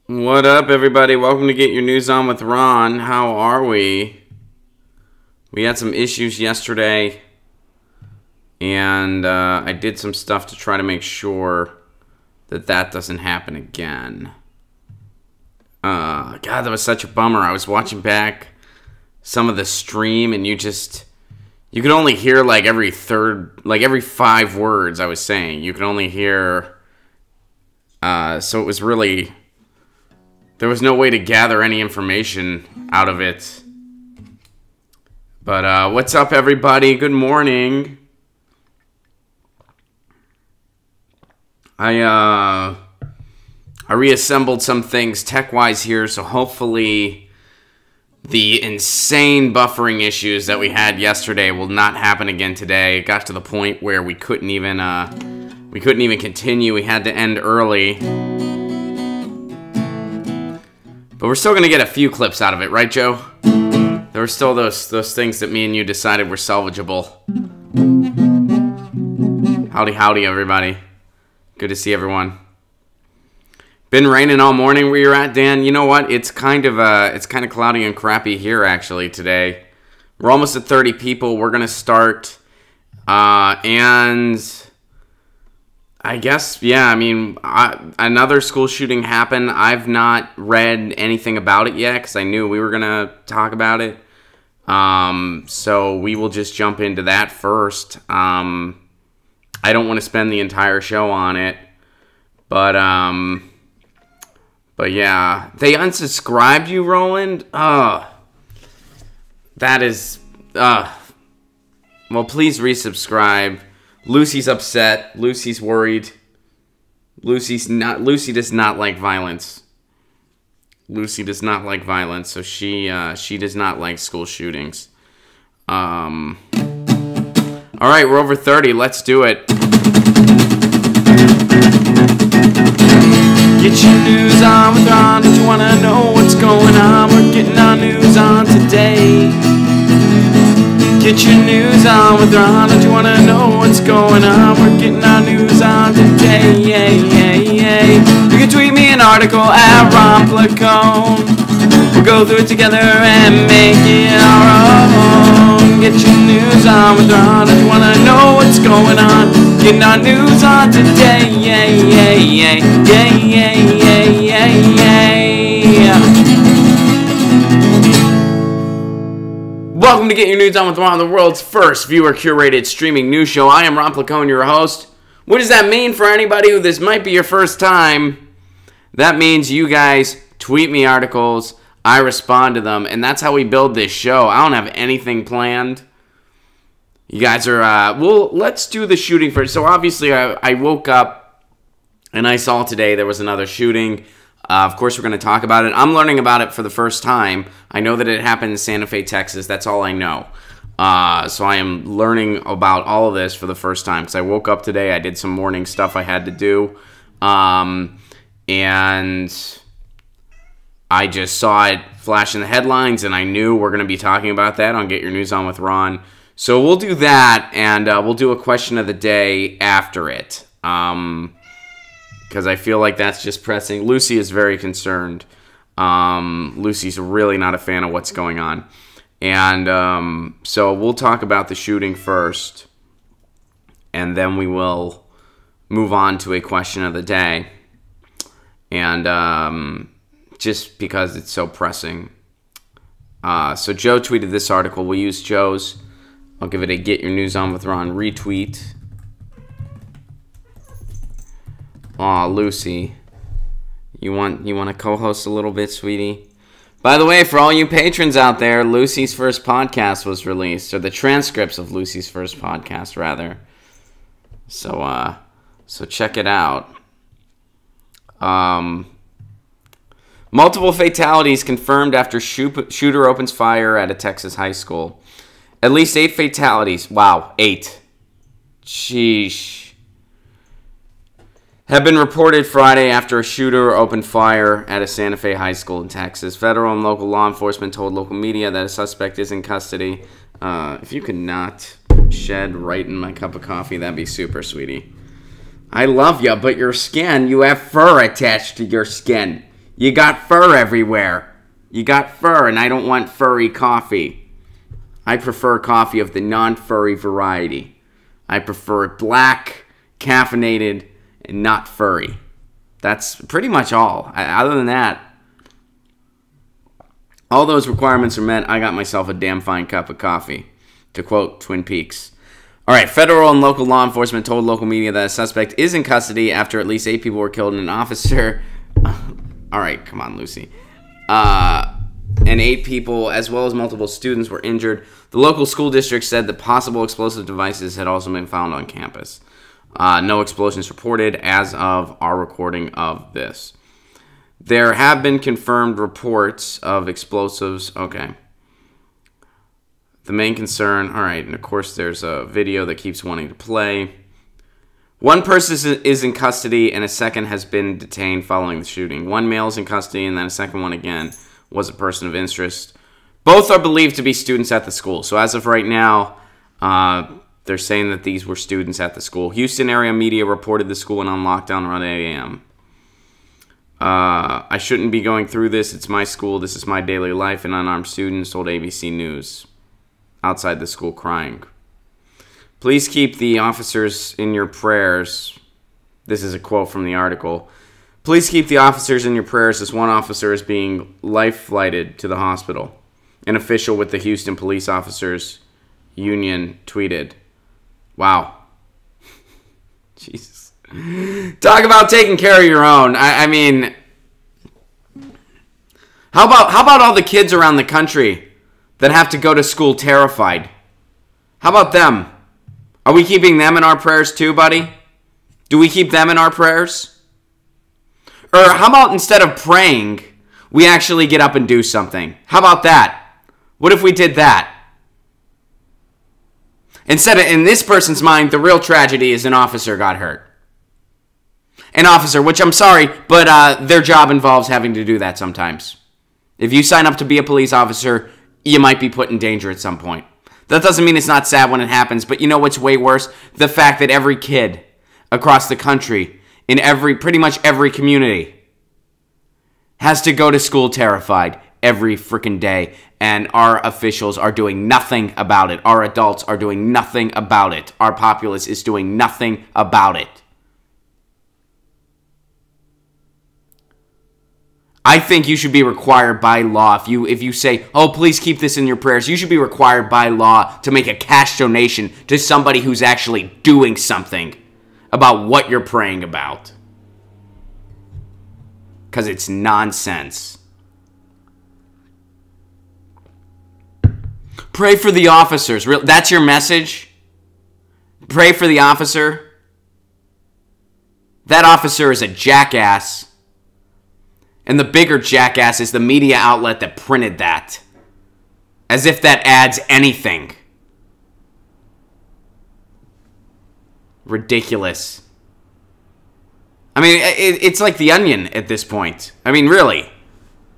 What up, everybody? Welcome to Get Your News On with Ron. How are we? We had some issues yesterday, and I did some stuff to try to make sure that doesn't happen again. God, that was such a bummer. I was watching back some of the stream, and you could only hear like every 5 words I was saying. You could only hear, so it was really, there was no way to gather any information out of it. But what's up, everybody? Good morning. I reassembled some things tech-wise here, so hopefully the insane buffering issues that we had yesterday will not happen again today. It got to the point where we couldn't even continue. We had to end early. But we're still gonna get a few clips out of it, right, Joe? There were still those things that me and you decided were salvageable. Howdy, everybody. Good to see everyone. Been raining all morning where you're at, Dan. You know what? It's kind of cloudy and crappy here actually today. We're almost at 30 people. We're gonna start, and I guess another school shooting happened. I've not read anything about it yet because I knew we were gonna talk about it. So we will just jump into that first. I don't want to spend the entire show on it, but yeah, they unsubscribed you, Roland. That is, well, please resubscribe. Lucy's upset. Lucy's worried. Lucy does not like violence. Lucy does not like violence, so she does not like school shootings. All right, we're over 30. Let's do it. Get your news on with Ron. If you want to know what's going on, we're getting our news on today. Get your news on with Ron. If you want to know what's going on, we're getting our news on today. You can tweet me an article at Ron Placone. We'll go through it together and make it our own. Get your news on with Ron. If you want to know what's going on, getting our news on today. Welcome to Get Your News On with Ron, the world's first viewer-curated streaming news show. I am Ron Placone, your host. What does that mean for anybody who this might be your first time? That means you guys tweet me articles, I respond to them, and that's how we build this show. I don't have anything planned. You guys are, well, let's do the shooting first. So obviously I woke up and I saw today there was another shooting. Of course, we're going to talk about it. I'm learning about it for the first time. I know that it happened in Santa Fe, Texas. That's all I know. So I am learning about all of this for the first time because I woke up today. I did some morning stuff I had to do. And I just saw it flash in the headlines, and I knew we're going to be talking about that on Get Your News On with Ron. So we'll do that, and we'll do a question of the day after it. Because I feel like that's just pressing. Lucy is very concerned. Lucy's really not a fan of what's going on. And so we'll talk about the shooting first, and then we will move on to a question of the day. And just because it's so pressing. So Joe tweeted this article. We'll use Joe's. I'll give it a Get Your News On with Ron retweet. Aw, Lucy. You want to co-host a little bit, sweetie? By the way, for all you patrons out there, Lucy's first podcast was released, or the transcripts of Lucy's first podcast, rather. So check it out. Multiple fatalities confirmed after shooter opens fire at a Texas high school. At least 8 fatalities. Wow, 8. Sheesh. Have been reported Friday after a shooter opened fire at a Santa Fe high school in Texas. Federal and local law enforcement told local media that a suspect is in custody. If you could not shed right in my cup of coffee, that'd be super, sweetie. I love you, but your skin, you have fur attached to your skin. You got fur everywhere. You got fur, and I don't want furry coffee. I prefer coffee of the non-furry variety. I prefer it black, caffeinated, and not furry. That's pretty much all. Other than that, all those requirements are met. I got myself a damn fine cup of coffee, to quote Twin Peaks. All right, federal and local law enforcement told local media that a suspect is in custody after at least 8 people were killed and an officer... All right, come on, Lucy. And 8 people, as well as multiple students, were injured. The local school district said that possible explosive devices had also been found on campus. No explosions reported as of our recording of this. There have been confirmed reports of explosives. Okay. The main concern, all right, and of course there's a video that keeps wanting to play. One person is in custody and a second has been detained following the shooting. One male is in custody and then a second one again was a person of interest. Both are believed to be students at the school. So as of right now, they're saying that these were students at the school. Houston area media reported the school went on lockdown around 8 a.m. I shouldn't be going through this. It's my school. This is my daily life. An unarmed student told ABC News outside the school crying. Please keep the officers in your prayers. This is a quote from the article. Please keep the officers in your prayers as one officer is being life-flighted to the hospital. An official with the Houston Police Officers Union tweeted. Wow. Jesus. Talk about taking care of your own. I mean, how about all the kids around the country that have to go to school terrified? How about them? Are we keeping them in our prayers too, buddy? Do we keep them in our prayers? Or how about instead of praying, we actually get up and do something? How about that? What if we did that? Instead of, in this person's mind, the real tragedy is an officer got hurt. An officer, which I'm sorry, but their job involves having to do that sometimes. If you sign up to be a police officer, you might be put in danger at some point. That doesn't mean it's not sad when it happens, but you know what's way worse? The fact that every kid across the country, in pretty much every community, has to go to school terrified every freaking day, and our officials are doing nothing about it. Our adults are doing nothing about it. Our populace is doing nothing about it. I think you should be required by law. If you say, oh, please keep this in your prayers, you should be required by law to make a cash donation to somebody who's actually doing something about what you're praying about. Because it's nonsense. Pray for the officers. That's your message? Pray for the officer? That officer is a jackass. And the bigger jackass is the media outlet that printed that. As if that adds anything. Ridiculous. I mean, it's like The Onion at this point. I mean, really.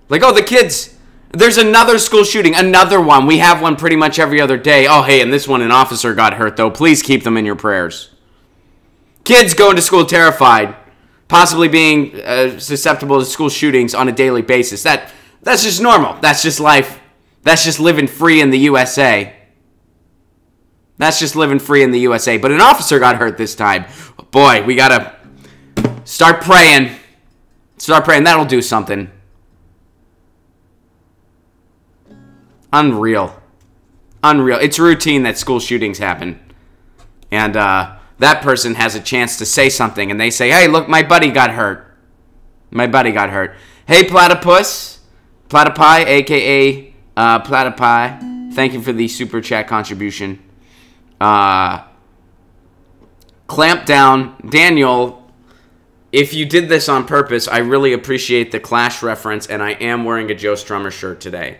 Like, oh, the kids. There's another school shooting. Another one. We have one pretty much every other day. Oh, hey, and this one, an officer got hurt, though. Please keep them in your prayers. Kids going to school terrified. Possibly being susceptible to school shootings on a daily basis. That's just normal. That's just life. That's just living free in the USA. That's just living free in the USA. But an officer got hurt this time. Boy, we gotta start praying. Start praying. That'll do something. Unreal. Unreal. It's routine that school shootings happen. And, that person has a chance to say something, and they say, hey, look, my buddy got hurt. My buddy got hurt. Hey, Platypus. Platypi, a.k.a. Platypi. Thank you for the super chat contribution. Clamp down. Daniel, if you did this on purpose, I really appreciate the Clash reference, and I am wearing a Joe Strummer shirt today.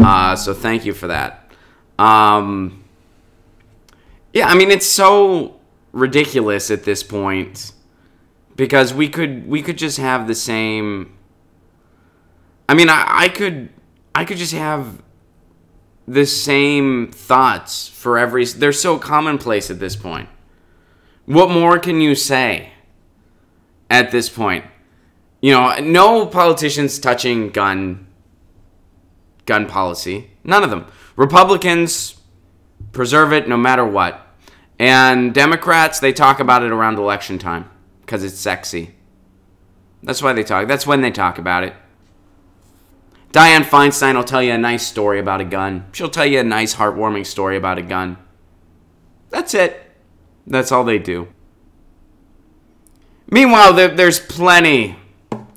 So thank you for that. Yeah, I mean, it's so ridiculous at this point because we could just have the same. I mean, I could just have the same thoughts for every. They're so commonplace at this point. What more can you say at this point? You know, no politicians touching gun policy. None of them. Republicans preserve it no matter what. And Democrats, they talk about it around election time because it's sexy. That's why they talk. That's when they talk about it. Dianne Feinstein will tell you a nice story about a gun. She'll tell you a nice, heartwarming story about a gun. That's it. That's all they do. Meanwhile, there's plenty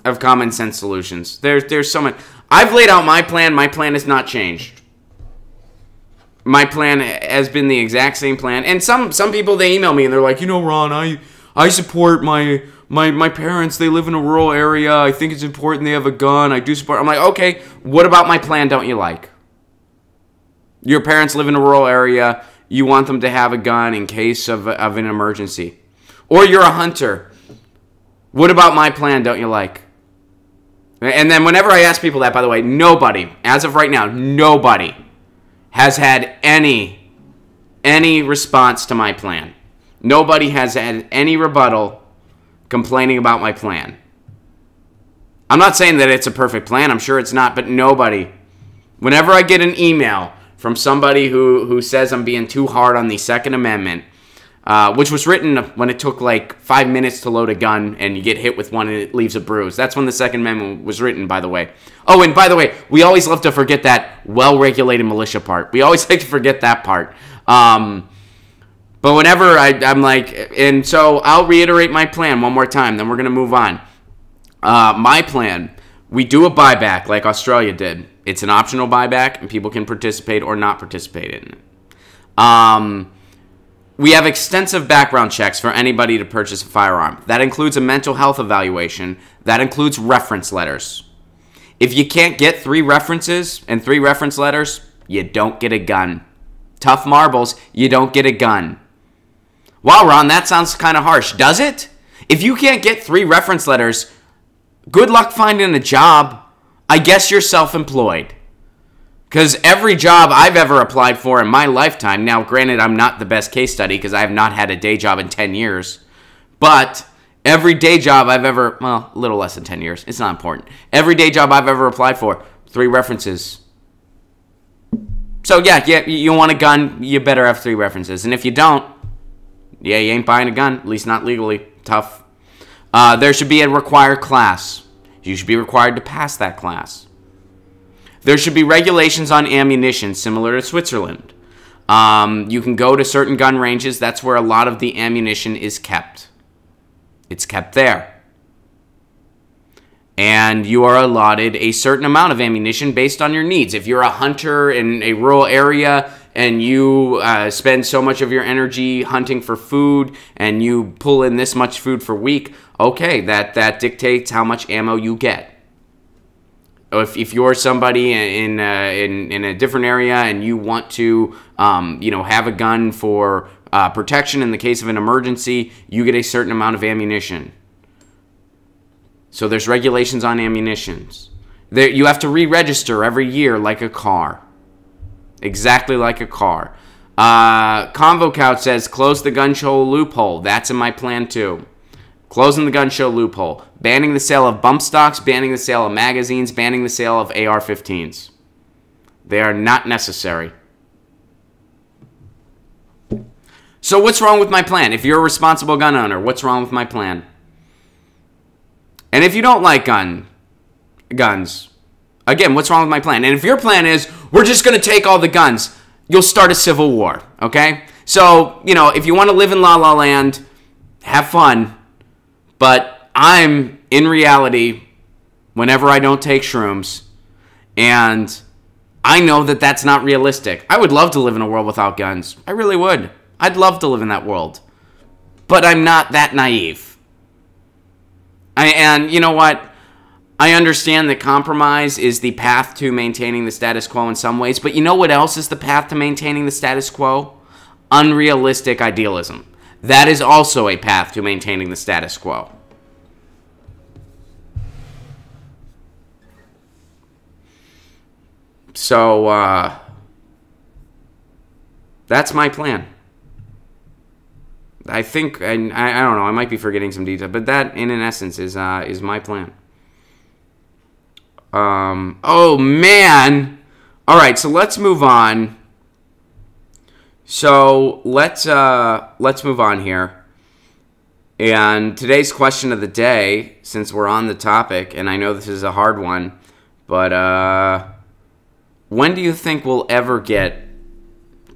of common sense solutions. There's so many. I've laid out my plan. My plan has not changed. My plan has been the exact same plan. And some people, they email me and they're like, you know, Ron, I support my parents. They live in a rural area. I think it's important they have a gun. I do support. I'm like, okay, what about my plan don't you like? Your parents live in a rural area. You want them to have a gun in case of an emergency. Or you're a hunter. What about my plan don't you like? And then whenever I ask people that, by the way, nobody, as of right now, nobody has had any response to my plan. Nobody has had any rebuttal complaining about my plan. I'm not saying that it's a perfect plan. I'm sure it's not, but nobody. Whenever I get an email from somebody who says I'm being too hard on the Second Amendment, which was written when it took like 5 minutes to load a gun and you get hit with one and it leaves a bruise. That's when the Second Amendment was written, by the way. Oh, and by the way, we always love to forget that well-regulated militia part. We always like to forget that part. But whenever I'm like, and so I'll reiterate my plan one more time, then we're going to move on. My plan, we do a buyback like Australia did. It's an optional buyback and people can participate or not participate in it. We have extensive background checks for anybody to purchase a firearm. That includes a mental health evaluation. That includes reference letters. If you can't get 3 references and 3 reference letters, you don't get a gun. Tough marbles, you don't get a gun. Wow, Ron, that sounds kind of harsh. Does it? If you can't get 3 reference letters, good luck finding a job. I guess you're self-employed. Because every job I've ever applied for in my lifetime, now granted I'm not the best case study because I have not had a day job in 10 years, but every day job I've ever, well, a little less than 10 years, it's not important. Every day job I've ever applied for, 3 references. So yeah, you want a gun, you better have 3 references. And if you don't, yeah, you ain't buying a gun, at least not legally. Tough. There should be a required class. You should be required to pass that class. There should be regulations on ammunition, similar to Switzerland. You can go to certain gun ranges. That's where a lot of the ammunition is kept. It's kept there. And you are allotted a certain amount of ammunition based on your needs. If you're a hunter in a rural area and you spend so much of your energy hunting for food and you pull in this much food per week, okay, that dictates how much ammo you get. If you're somebody in a different area and you want to, have a gun for protection in the case of an emergency, you get a certain amount of ammunition. So there's regulations on ammunitions. You have to re-register every year like a car. Exactly like a car. Convo Couch says, close the gun show loophole. That's in my plan too. Closing the gun show loophole. Banning the sale of bump stocks, banning the sale of magazines, banning the sale of AR-15s. They are not necessary. So what's wrong with my plan? If you're a responsible gun owner, what's wrong with my plan? And if you don't like guns, again, what's wrong with my plan? And if your plan is, we're just going to take all the guns, you'll start a civil war, okay? So, if you want to live in La La Land, have fun. But I'm, in reality, whenever I don't take shrooms, and I know that that's not realistic. I would love to live in a world without guns. I really would. I'd love to live in that world. But I'm not that naive. And you know what? I understand that compromise is the path to maintaining the status quo in some ways, but you know what else is the path to maintaining the status quo? Unrealistic idealism. That is also a path to maintaining the status quo. So, that's my plan. I think, and I don't know, I might be forgetting some detail, but that, in essence, is my plan. Oh, man. All right, so let's move on. So let's move on here. And today's question of the day, since we're on the topic, and I know this is a hard one, but when do you think we'll ever get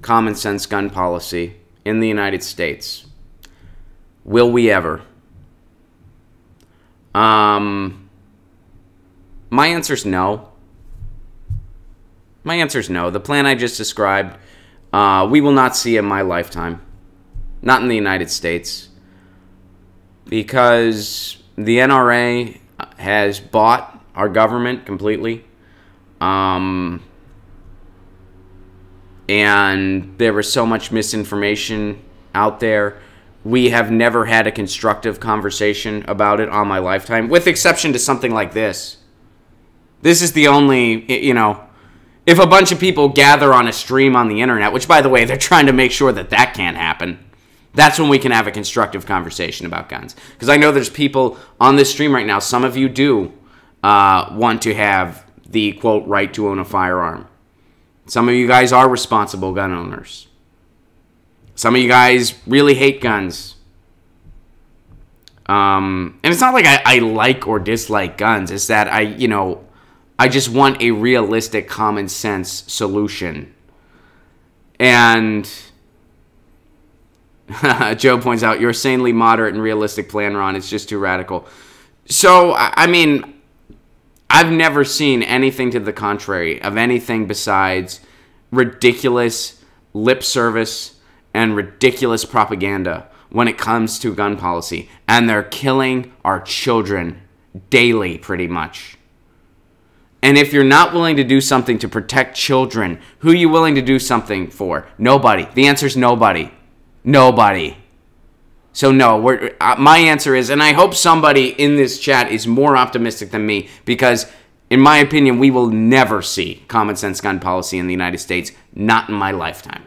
common sense gun policy in the United States? Will we ever? My answer's no. My answer's no. The plan I just described, we will not see in my lifetime. Not in the United States. Because the NRA has bought our government completely. And there was so much misinformation out there. We have never had a constructive conversation about it on my lifetime, with exception to something like this. This is the only, if a bunch of people gather on a stream on the internet, which, by the way, they're trying to make sure that that can't happen, that's when we can have a constructive conversation about guns. Because I know there's people on this stream right now, some of you do want to have the, quote, right to own a firearm. Some of you guys are responsible gun owners. Some of you guys really hate guns. And it's not like I like or dislike guns. It's that I just want a realistic, common sense solution. And Joe points out, your sanely moderate and realistic plan, Ron, it's just too radical. So, I mean, I've never seen anything to the contrary of anything besides ridiculous lip service and ridiculous propaganda when it comes to gun policy. And they're killing our children daily, pretty much. And if you're not willing to do something to protect children, who are you willing to do something for? Nobody. The answer is nobody. Nobody. So no, my answer is, and I hope somebody in this chat is more optimistic than me, because in my opinion, we will never see common sense gun policy in the United States. Not in my lifetime.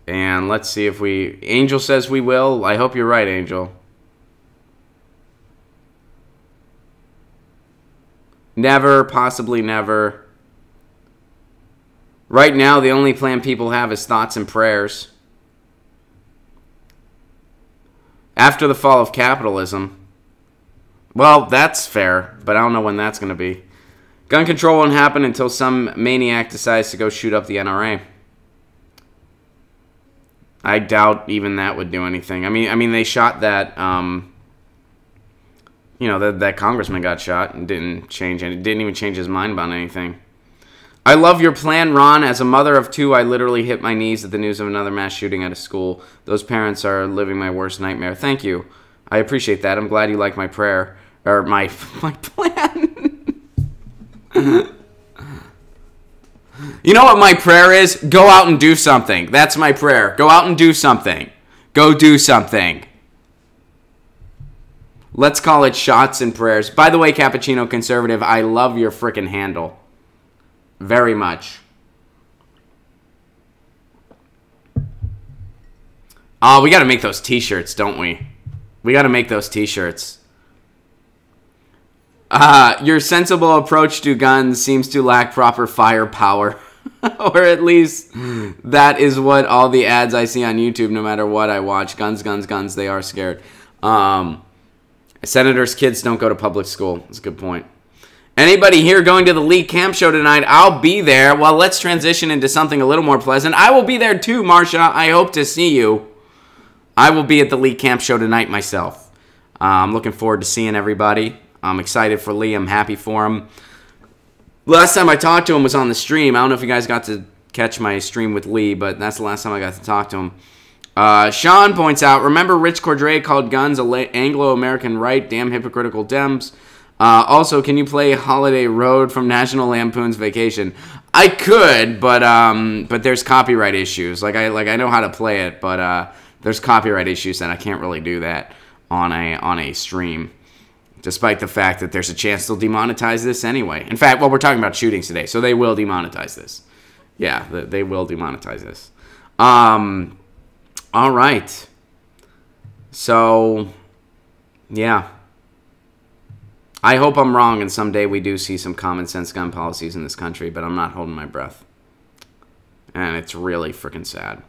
And let's see if Angel says we will. I hope you're right, Angel. Never, possibly never. Right now, the only plan people have is thoughts and prayers. After the fall of capitalism. Well, that's fair, but I don't know when that's going to be. Gun control won't happen until some maniac decides to go shoot up the NRA. I doubt even that would do anything. I mean, they shot that, that congressman got shot and didn't even change his mind about anything. I love your plan, Ron. As a mother of two, I literally hit my knees at the news of another mass shooting at a school. Those parents are living my worst nightmare. Thank you. I appreciate that. I'm glad you like my prayer, or my plan. You know what my prayer is? Go out and do something. That's my prayer. Go out and do something. Go do something. Let's call it shots and prayers. By the way, cappuccinoconservative, I love your frickin' handle. Very much. Oh, we got to make those t-shirts, don't we? We got to make those t-shirts. Your sensible approach to guns seems to lack proper firepower. Or at least that is what all the ads I see on YouTube, no matter what I watch. Guns, guns, guns, they are scared. Senators' kids don't go to public school. That's a good point. Anybody here going to the Lee Camp Show tonight? I'll be there. Well, let's transition into something a little more pleasant. I will be there too, Marsha. I hope to see you. I will be at the Lee Camp Show tonight myself. I'm looking forward to seeing everybody. I'm excited for Lee. I'm happy for him. Last time I talked to him was on the stream. I don't know if you guys got to catch my stream with Lee, but that's the last time I got to talk to him. Sean points out, remember Rich Cordray called guns Anglo-American right? Damn hypocritical Dems. Also, can you play Holiday Road from National Lampoon's Vacation? I could, but there's copyright issues. Like I know how to play it, but there's copyright issues and I can't really do that on a stream. despite the fact that there's a chance they'll demonetize this anyway. In fact, well, we're talking about shootings today, so they will demonetize this. Yeah, they will demonetize this. All right. So, yeah. I hope I'm wrong and someday we do see some common sense gun policies in this country, but I'm not holding my breath. And it's really freaking sad.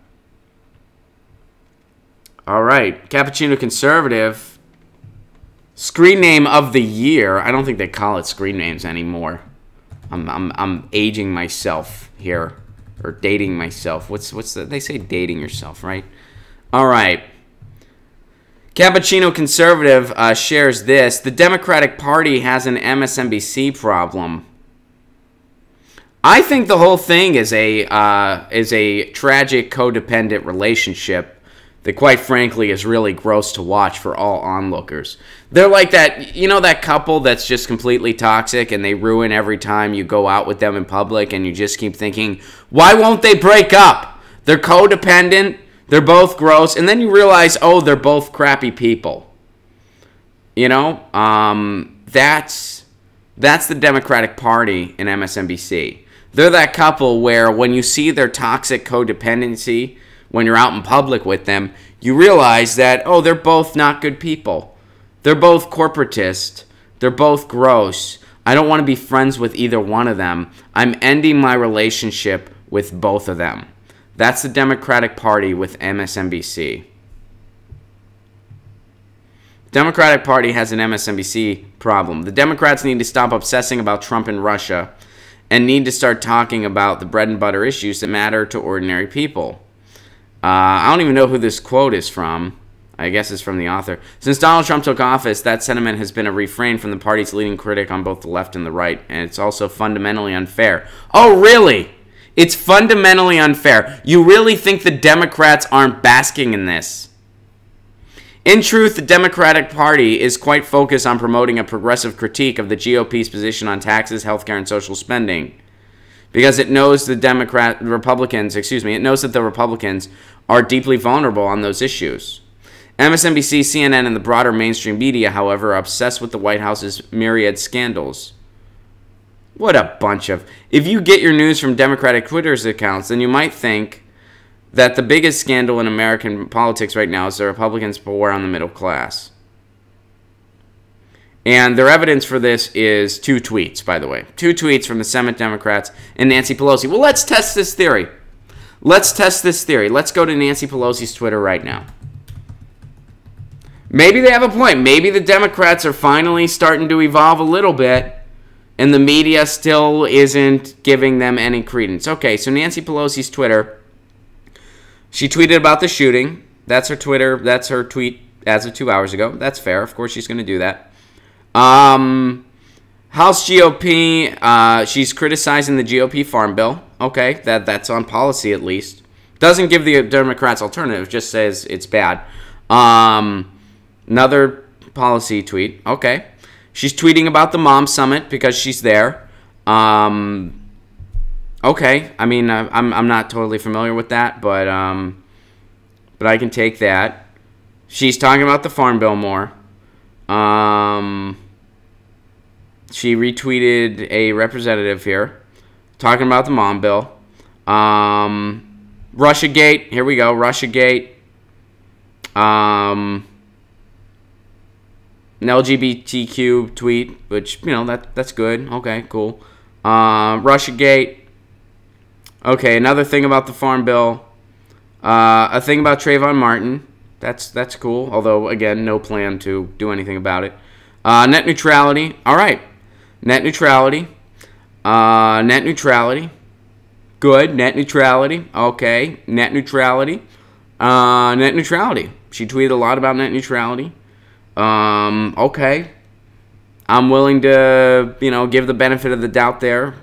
All right. Cappuccino Conservative. Screen name of the year. I don't think they call it screen names anymore. I'm aging myself here. Or dating myself. What's the... They say dating yourself, right? All right. Cappuccino Conservative shares this. The Democratic Party has an MSNBC problem. I think the whole thing is a tragic codependent relationship that, quite frankly, is really gross to watch for all onlookers. They're like that, you know, that couple that's just completely toxic and they ruin every time you go out with them in public, and you just keep thinking, why won't they break up? They're codependent. They're both gross, and then you realize, oh, they're both crappy people. You know, that's the Democratic Party in MSNBC. They're that couple where when you see their toxic codependency, when you're out in public with them, you realize that, oh, they're both not good people. They're both corporatist. They're both gross. I don't want to be friends with either one of them. I'm ending my relationship with both of them. That's the Democratic Party with MSNBC. Democratic Party has an MSNBC problem. The Democrats need to stop obsessing about Trump and Russia and need to start talking about the bread and butter issues that matter to ordinary people. I don't even know who this quote is from. I guess it's from the author. Since Donald Trump took office, that sentiment has been a refrain from the party's leading critic on both the left and the right, and it's also fundamentally unfair. Oh, really? It's fundamentally unfair. You really think the Democrats aren't basking in this? In truth, the Democratic Party is quite focused on promoting a progressive critique of the GOP's position on taxes, healthcare, and social spending, because it knows the Republicans are deeply vulnerable on those issues. MSNBC, CNN, and the broader mainstream media, however, are obsessed with the White House's myriad scandals. What a bunch of... If you get your news from Democratic Twitter's accounts, then you might think that the biggest scandal in American politics right now is the Republicans' war on the middle class. And their evidence for this is 2 tweets, by the way. 2 tweets from the Senate Democrats and Nancy Pelosi. Well, let's test this theory. Let's test this theory. Let's go to Nancy Pelosi's Twitter right now. Maybe they have a point. Maybe the Democrats are finally starting to evolve a little bit, and the media still isn't giving them any credence. Okay, so Nancy Pelosi's Twitter. She tweeted about the shooting. That's her Twitter. That's her tweet as of 2 hours ago. That's fair. Of course she's going to do that. House GOP, she's criticizing the GOP Farm Bill. Okay, that's on policy at least. Doesn't give the Democrats alternative, just says it's bad. Another policy tweet. Okay. She's tweeting about the Mom Summit because she's there. Okay. I mean, I'm not totally familiar with that, but I can take that. She's talking about the Farm Bill more. She retweeted a representative here talking about the Mom Bill. Russiagate. Here we go. Russiagate. An LGBTQ tweet, which, you know, that's good. Okay, cool. Russiagate. Okay, another thing about the Farm Bill. A thing about Trayvon Martin. That's cool. Although, again, no plan to do anything about it. Net neutrality. All right. Net neutrality. Net neutrality. Good. Net neutrality. Okay. Net neutrality. Net neutrality. She tweeted a lot about net neutrality. Okay. I'm willing to, give the benefit of the doubt there.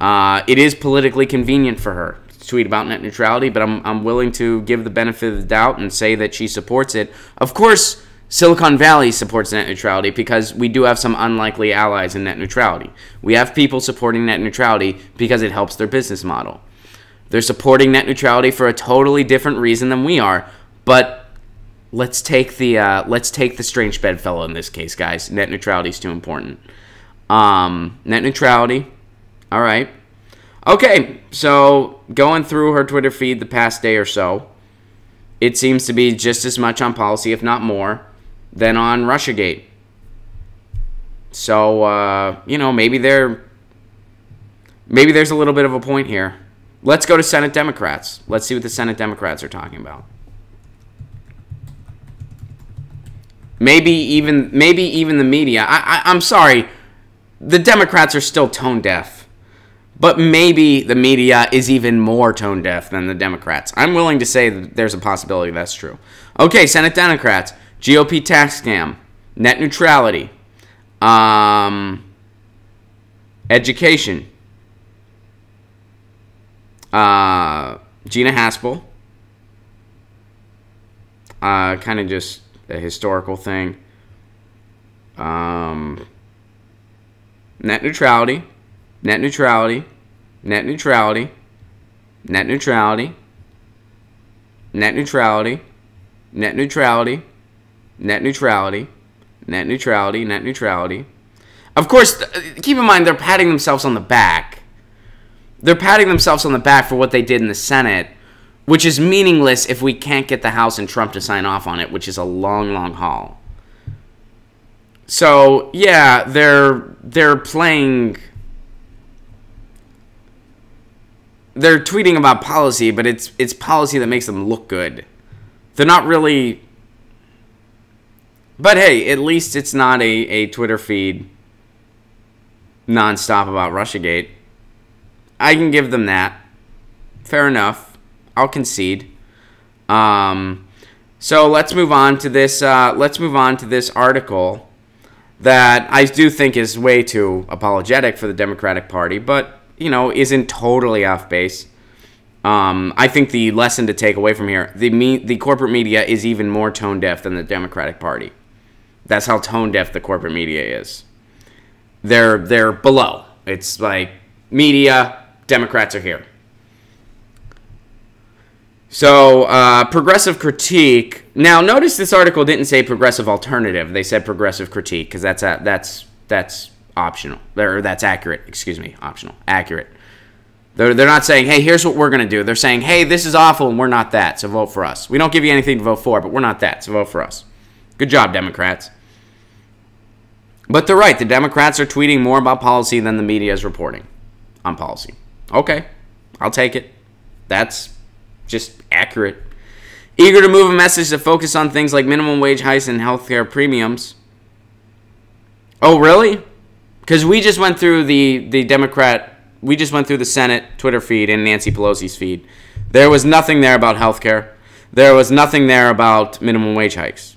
It is politically convenient for her to tweet about net neutrality, but I'm willing to give the benefit of the doubt and say that she supports it. Of course, Silicon Valley supports net neutrality because we do have some unlikely allies in net neutrality. We have people supporting net neutrality because it helps their business model. They're supporting net neutrality for a totally different reason than we are, but Let's take the strange bedfellow in this case, guys. Net neutrality is too important. Net neutrality. All right. Okay, so going through her Twitter feed the past day or so, it seems to be just as much on policy, if not more, than on Russiagate. So, maybe there's a little bit of a point here. Let's go to Senate Democrats. Let's see what the Senate Democrats are talking about. Maybe even the media. I'm sorry. The Democrats are still tone deaf. But maybe the media is even more tone deaf than the Democrats. I'm willing to say that there's a possibility that's true. Okay, Senate Democrats. GOP tax scam. Net neutrality. Education. Gina Haspel. Kind of just a historical thing. Net neutrality. Net neutrality. Net neutrality. Net neutrality. Net neutrality. Net neutrality. Net neutrality. Net neutrality. Net neutrality. Of course, keep in mind they're patting themselves on the back. They're patting themselves on the back for what they did in the Senate, which is meaningless if we can't get the House and Trump to sign off on it, which is a long, long haul. So, yeah, they're playing... They're tweeting about policy, but it's policy that makes them look good. They're not really... But hey, at least it's not a Twitter feed nonstop about Russiagate. I can give them that. Fair enough. I'll concede. So let's move on to this. Let's move on to this article that I do think is way too apologetic for the Democratic Party, but isn't totally off base. I think the lesson to take away from here: the corporate media is even more tone deaf than the Democratic Party. That's how tone deaf the corporate media is. They're below. It's like media. Democrats are here. So, progressive critique. Now, notice this article didn't say progressive alternative. They said progressive critique because that's optional. Or that's accurate. Excuse me, optional. Accurate. They're not saying, hey, here's what we're going to do. They're saying, hey, this is awful and we're not that, so vote for us. We don't give you anything to vote for, but we're not that, so vote for us. Good job, Democrats. But they're right. The Democrats are tweeting more about policy than the media is reporting on policy. Okay, I'll take it. That's just accurate. Eager to move a message to focus on things like minimum wage hikes and healthcare premiums. Oh, really? Because we just went through we just went through the Senate Twitter feed and Nancy Pelosi's feed. There was nothing there about healthcare. There was nothing there about minimum wage hikes.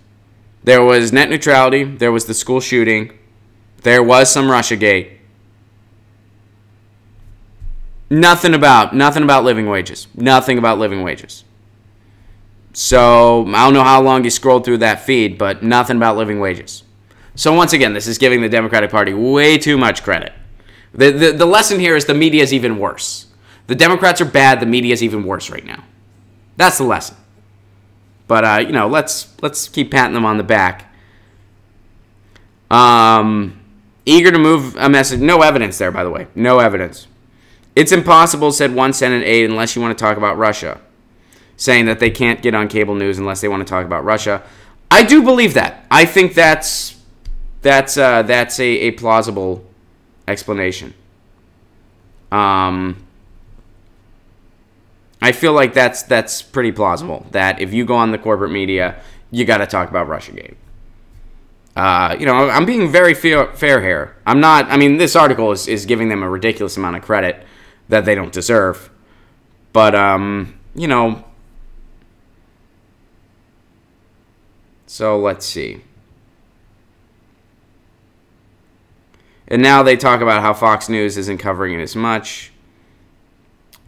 There was net neutrality. There was the school shooting. There was some Russiagate. Nothing about living wages. Nothing about living wages. So, I don't know how long you scrolled through that feed, but nothing about living wages. So, once again, this is giving the Democratic Party way too much credit. The lesson here is the media is even worse. The Democrats are bad, the media is even worse right now. That's the lesson. But, let's keep patting them on the back. Eager to move a message. No evidence there, by the way. No evidence. It's impossible, said one Senate aide, unless you want to talk about Russia. Saying that they can't get on cable news unless they want to talk about Russia. I do believe that. I think that's a plausible explanation. I feel like that's pretty plausible. That if you go on the corporate media, you got to talk about Russiagate. I'm being very fair here. I'm not. I mean, this article is giving them a ridiculous amount of credit that they don't deserve. But so let's see. And now they talk about how Fox News isn't covering it as much.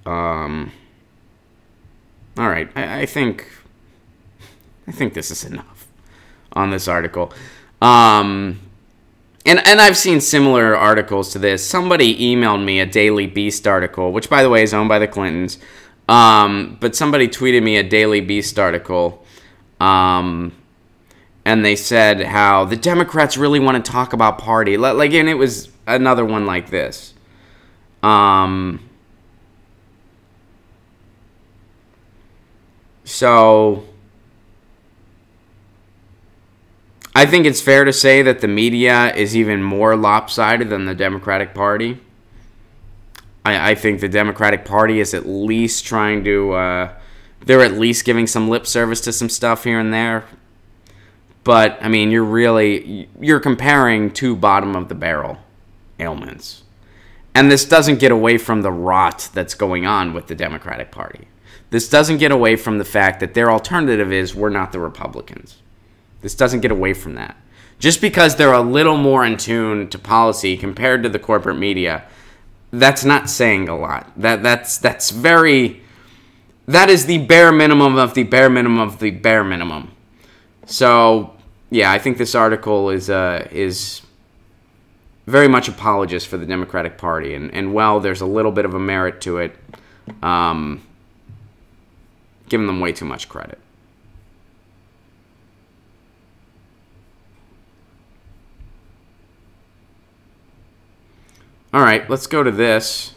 All right, I think this is enough on this article. And I've seen similar articles to this. Somebody emailed me a Daily Beast article, which, by the way, is owned by the Clintons. But somebody tweeted me a Daily Beast article And they said how the Democrats really want to talk about party. Like, and it was another one like this. So I think it's fair to say that the media is even more lopsided than the Democratic Party. I think the Democratic Party is at least trying to, they're at least giving some lip service to some stuff here and there. But, I mean, you're comparing two bottom-of-the-barrel ailments. And this doesn't get away from the rot that's going on with the Democratic Party. This doesn't get away from the fact that their alternative is we're not the Republicans. This doesn't get away from that. Just because they're a little more in tune to policy compared to the corporate media, that's not saying a lot. That is the bare minimum of the bare minimum of the bare minimum. So, yeah, I think this article is very much apologist for the Democratic Party. And well, there's a little bit of a merit to it. Giving them way too much credit. All right, let's go to this.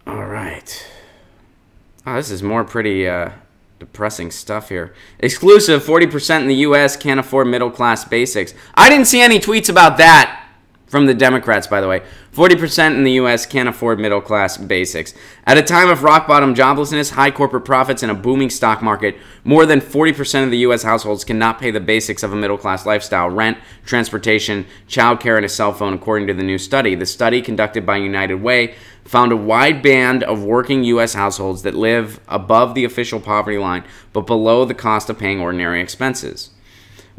All right. Oh, this is more pretty depressing stuff here. Exclusive, 40% in the U.S. can't afford middle-class basics. I didn't see any tweets about that from the Democrats, by the way. 40% in the U.S. can't afford middle-class basics. At a time of rock-bottom joblessness, high corporate profits, and a booming stock market, more than 40% of the U.S. households cannot pay the basics of a middle-class lifestyle: rent, transportation, childcare, and a cell phone, according to the new study. The study, conducted by United Way, found a wide band of working U.S. households that live above the official poverty line, but below the cost of paying ordinary expenses.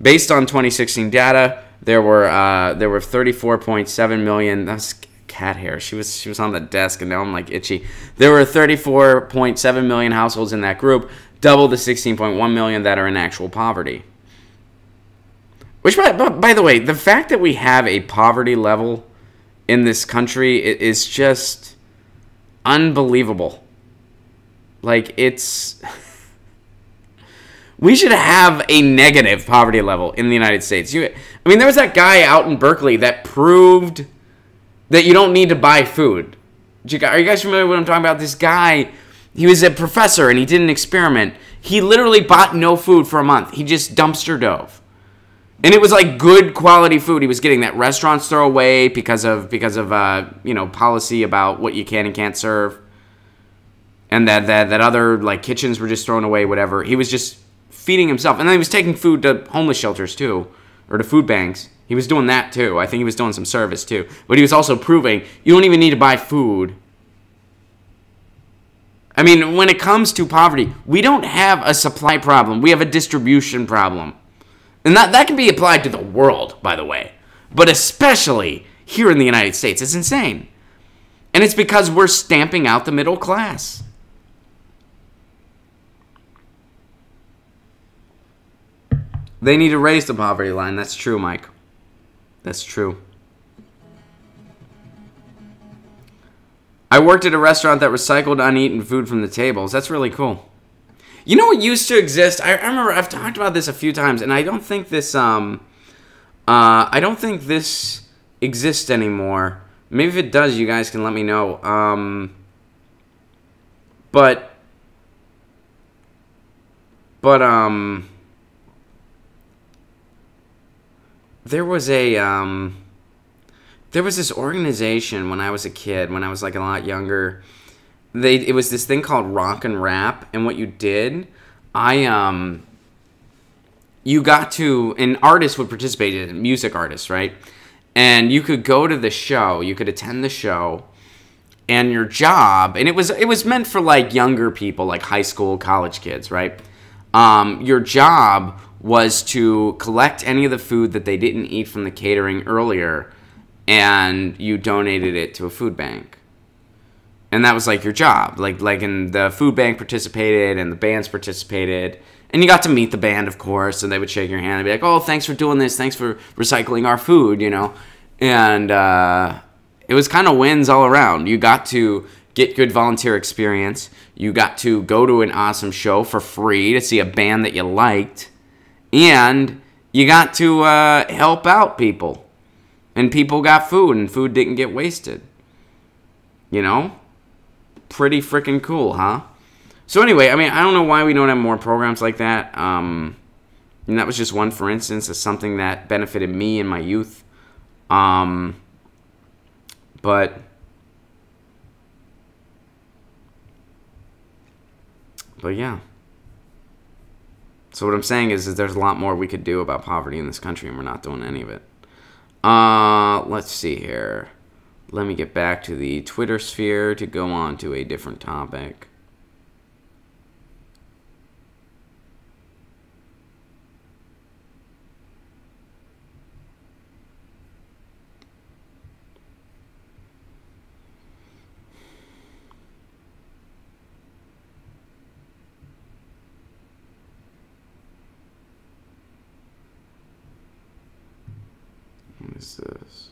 Based on 2016 data, there were 34.7 million. That's cat hair. She was on the desk, and now I'm like itchy. There were 34.7 million households in that group, double the 16.1 million that are in actual poverty. Which, by the way, the fact that we have a poverty level in this country is just unbelievable. Like, it's... We should have a negative poverty level in the United States. I mean, there was that guy out in Berkeley that proved that you don't need to buy food. Are you guys familiar with what I'm talking about? This guy, he was a professor and he did an experiment. He literally bought no food for a month. He just dumpster dove. And it was like good quality food he was getting that restaurants throw away because of policy about what you can and can't serve. And that other like kitchens were just thrown away, whatever. He was just feeding himself. And then he was taking food to homeless shelters too, or to food banks. He was doing that too. I think he was doing some service too. But he was also proving you don't even need to buy food. I mean, when it comes to poverty, we don't have a supply problem. We have a distribution problem. And that can be applied to the world, by the way. But especially here in the United States. It's insane. And it's because we're stamping out the middle class. They need to raise the poverty line. That's true, Mike. That's true. I worked at a restaurant that recycled uneaten food from the tables. That's really cool. You know what used to exist? I remember I've talked about this a few times, and I don't think this exists anymore. Maybe if it does, you guys can let me know. But there was this organization when I was a kid, when I was like a lot younger. It was this thing called Rock and Rap, and what you did, you got to, an artist would participate in it, music artists, right? And you could go to the show, you could attend the show, and your job, and it was meant for like younger people, like high school, college kids, right? Your job was to collect any of the food that they didn't eat from the catering earlier, and you donated it to a food bank. And that was like your job. Like in the food bank participated and the bands participated. And you got to meet the band, of course, and they would shake your hand and be like, oh, thanks for doing this. Thanks for recycling our food, you know. And it was kind of wins all around. You got to get good volunteer experience. You got to go to an awesome show for free to see a band that you liked. And you got to help out people. And people got food, and food didn't get wasted. You know? Pretty freaking cool, huh? So anyway, I mean, I don't know why we don't have more programs like that. And that was just one, for instance, of something that benefited me in my youth. But yeah. So what I'm saying is there's a lot more we could do about poverty in this country, and we're not doing any of it. Let's see here. Let me get back to the Twitter sphere to go on to a different topic. What is this?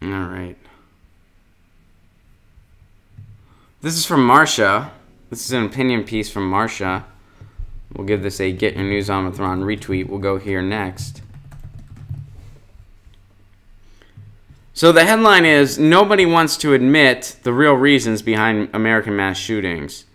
All right. This is from Marsha. This is an opinion piece from Marsha. We'll give this a Get Your News On With Ron retweet. We'll go here next. So the headline is, nobody wants to admit the real reasons behind American mass shootings.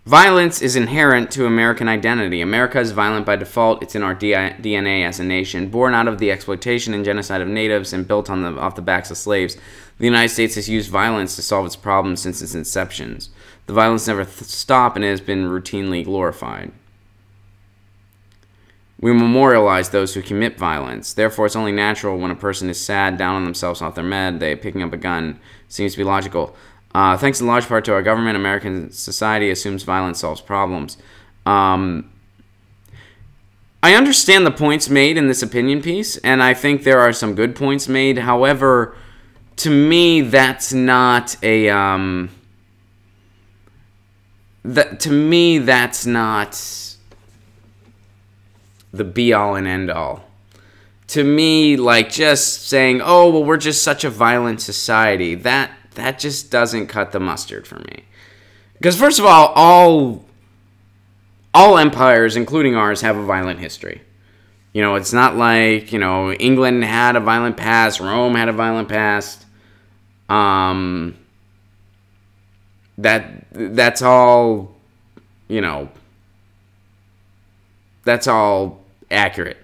Violence is inherent to American identity. America is violent by default. It's in our DNA as a nation. Born out of the exploitation and genocide of natives and built off the backs of slaves, the United States has used violence to solve its problems since its inception. The violence never stopped and it has been routinely glorified. We memorialize those who commit violence. Therefore, it's only natural when a person is sad, down on themselves, off their med, they picking up a gun seems to be logical. Thanks in large part to our government, American society assumes violence solves problems. I understand the points made in this opinion piece, and I think there are some good points made. However, to me, that's not a that's not the be-all and end-all. To me, like, just saying, oh, well, we're just such a violent society, that just doesn't cut the mustard for me. Because, first of all empires, including ours, have a violent history. You know, it's not like, you know, England had a violent past, Rome had a violent past. That's all, you know, that's all accurate.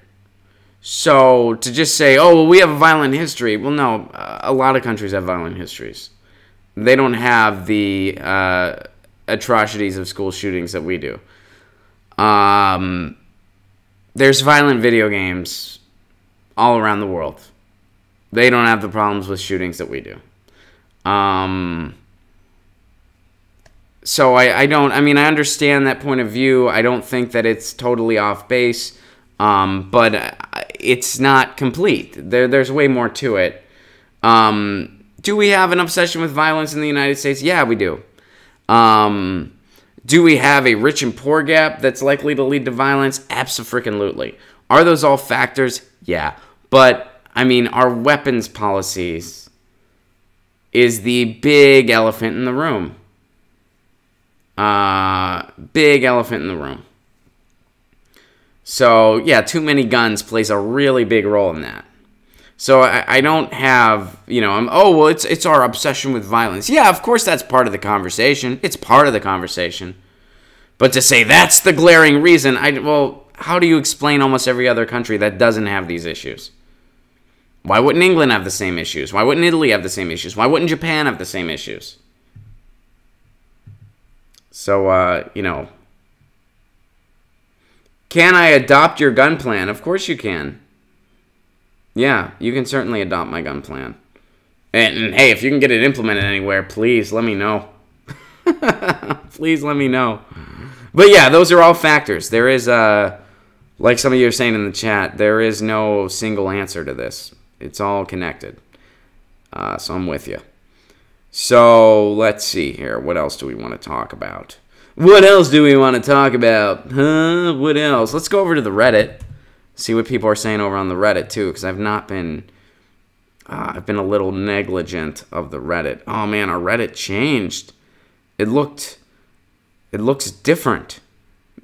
So to just say, oh, well, we have a violent history. Well, no, a lot of countries have violent histories. They don't have the atrocities of school shootings that we do. There's violent video games all around the world. They don't have the problems with shootings that we do. So I understand that point of view. I don't think that it's totally off base, but it's not complete. There's way more to it. Do we have an obsession with violence in the United States? Yeah, we do. Do we have a rich and poor gap that's likely to lead to violence? Abso-freaking-lutely. Are those all factors? Yeah. But, I mean, our weapons policies is the big elephant in the room. Big elephant in the room. So, yeah, too many guns plays a really big role in that. So I don't have, you know, it's our obsession with violence. Yeah, of course that's part of the conversation. It's part of the conversation. But to say that's the glaring reason, how do you explain almost every other country that doesn't have these issues? Why wouldn't England have the same issues? Why wouldn't Italy have the same issues? Why wouldn't Japan have the same issues? So, you know, can I adopt your gun plan? Of course you can. Yeah, you can certainly adopt my gun plan. And hey, if you can get it implemented anywhere, please let me know. Please let me know. But yeah, those are all factors. There is, like some of you are saying in the chat, there is no single answer to this. It's all connected. So I'm with you. So let's see here. What else do we want to talk about? What else do we want to talk about? What else? Let's go over to the Reddit. See what people are saying over on the Reddit too, because I've been a little negligent of the Reddit. Oh man, our Reddit changed. It looks different.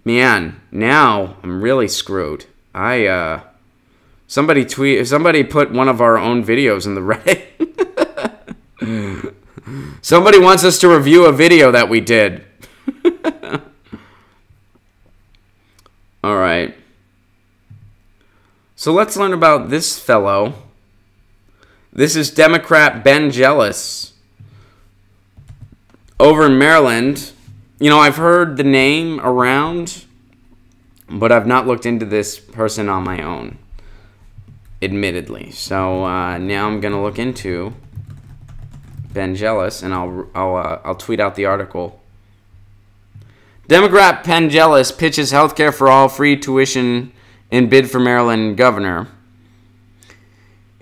Man, now I'm really screwed. Somebody put one of our own videos in the Reddit. Somebody wants us to review a video that we did. All right. So let's learn about this fellow. This is Democrat Ben Jealous over in Maryland. You know, I've heard the name around, but I've not looked into this person on my own, admittedly. So now I'm gonna look into Ben Jealous, and I'll tweet out the article. Democrat Ben Jealous pitches healthcare for all, free tuition in bid for Maryland governor.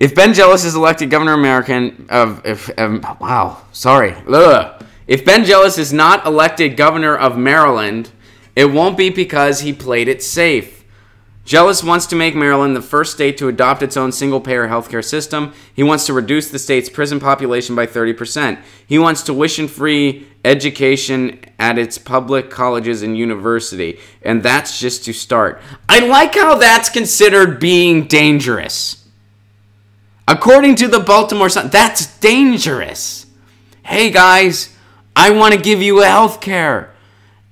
If Ben Jealous is elected governor If Ben Jealous is not elected governor of Maryland, it won't be because he played it safe. Jealous wants to make Maryland the first state to adopt its own single-payer healthcare system. He wants to reduce the state's prison population by 30%. He wants tuition-free education at its public colleges and university. And that's just to start. I like how that's considered being dangerous. According to the Baltimore Sun, that's dangerous. Hey guys, I want to give you a healthcare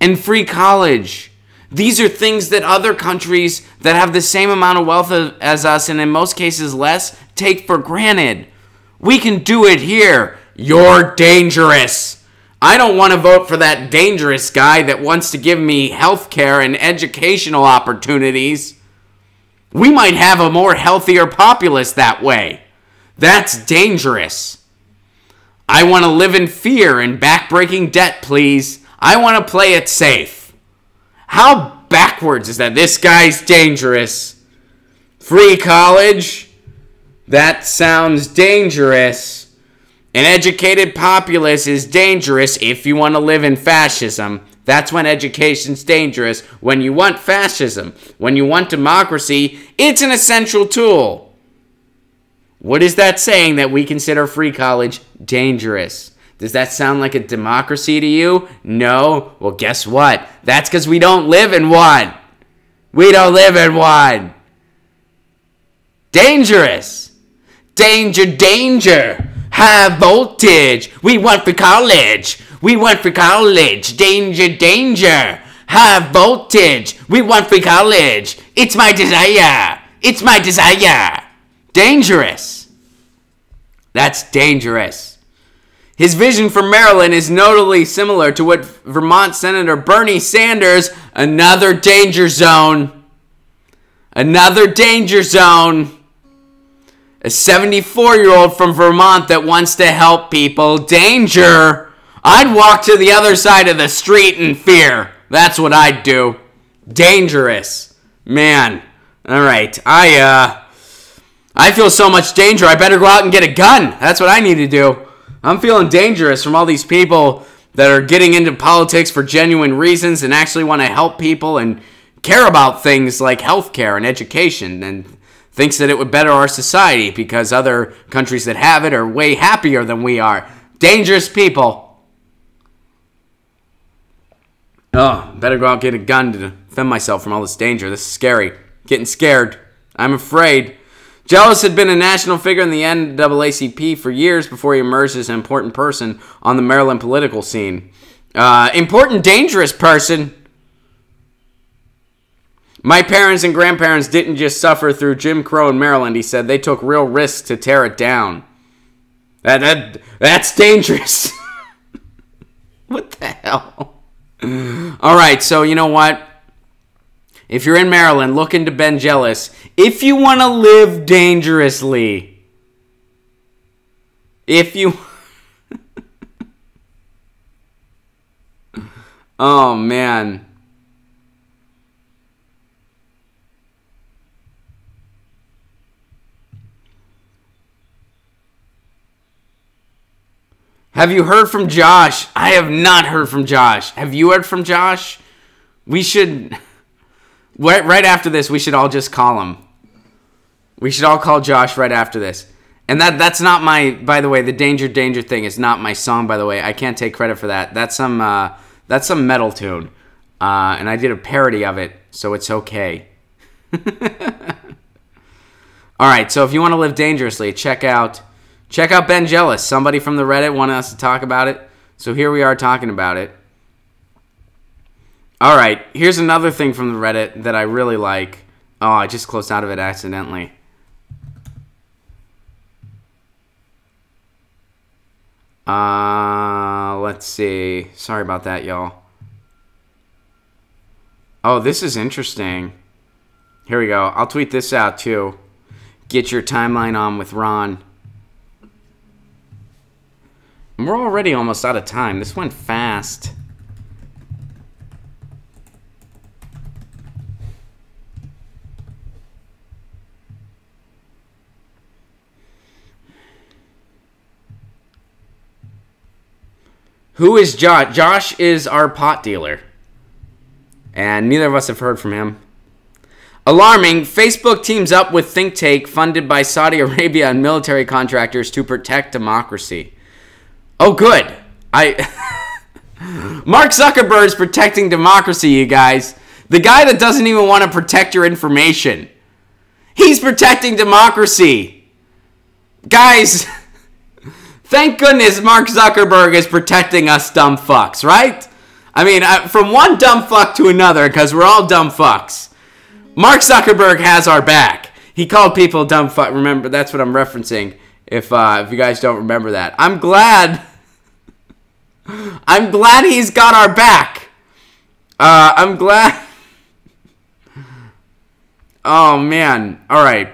and free college. These are things that other countries that have the same amount of wealth as us, and in most cases less, take for granted. We can do it here. You're dangerous. I don't want to vote for that dangerous guy that wants to give me health care and educational opportunities. We might have a more healthier populace that way. That's dangerous. I want to live in fear and backbreaking debt, please. I want to play it safe. How backwards is that? This guy's dangerous. Free college? That sounds dangerous. An educated populace is dangerous if you want to live in fascism. That's when education's dangerous. When you want fascism, when you want democracy, it's an essential tool. What is that saying that we consider free college dangerous? Does that sound like a democracy to you? No? Well, guess what? That's because we don't live in one. We don't live in one. Dangerous. Danger, danger. High voltage. We want for college. We want for college. Danger, danger. High voltage. We want for college. It's my desire. It's my desire. Dangerous. That's dangerous. His vision for Maryland is notably similar to what Vermont Senator Bernie Sanders, another danger zone. Another danger zone. A 74-year-old from Vermont that wants to help people. Danger. I'd walk to the other side of the street in fear. That's what I'd do. Dangerous. Man. All right. I feel so much danger. I better go out and get a gun. That's what I need to do. I'm feeling dangerous from all these people that are getting into politics for genuine reasons and actually want to help people and care about things like healthcare and education and thinks that it would better our society because other countries that have it are way happier than we are. Dangerous people. Oh, better go out and get a gun to defend myself from all this danger. This is scary. Getting scared. I'm afraid. Jealous had been a national figure in the NAACP for years before he emerged as an important person on the Maryland political scene. Important, dangerous person. My parents and grandparents didn't just suffer through Jim Crow in Maryland, he said. They took real risks to tear it down. That's dangerous. What the hell? All right, so you know what? If you're in Maryland, look into Ben Jealous. If you want to live dangerously. If you... Oh, man. Have you heard from Josh? I have not heard from Josh. Have you heard from Josh? We should... Right after this, we should all just call him. We should all call Josh right after this. And that's not my... By the way, the Danger thing is not my song, by the way. I can't take credit for that. That's some metal tune. And I did a parody of it, so it's okay. All right, so if you want to live dangerously, check out Ben Jealous. Somebody from the Reddit wanted us to talk about it, so here we are talking about it. All right, here's another thing from the Reddit that I really like. Oh, I just closed out of it accidentally. Let's see. Sorry about that, y'all. Oh, this is interesting. Here we go. I'll tweet this out, too. Get your timeline on with Ron. And we're already almost out of time. This went fast. Who is Josh? Josh is our pot dealer. And neither of us have heard from him. Alarming, Facebook teams up with think tank funded by Saudi Arabia and military contractors to protect democracy. Oh, good. Mark Zuckerberg's protecting democracy, you guys. The guy that doesn't even want to protect your information. He's protecting democracy. Guys, thank goodness Mark Zuckerberg is protecting us dumb fucks, right? I mean, from one dumb fuck to another, because we're all dumb fucks. Mark Zuckerberg has our back. He called people dumb fuck. Remember, that's what I'm referencing. If you guys don't remember that, I'm glad he's got our back. I'm glad. Oh man! All right.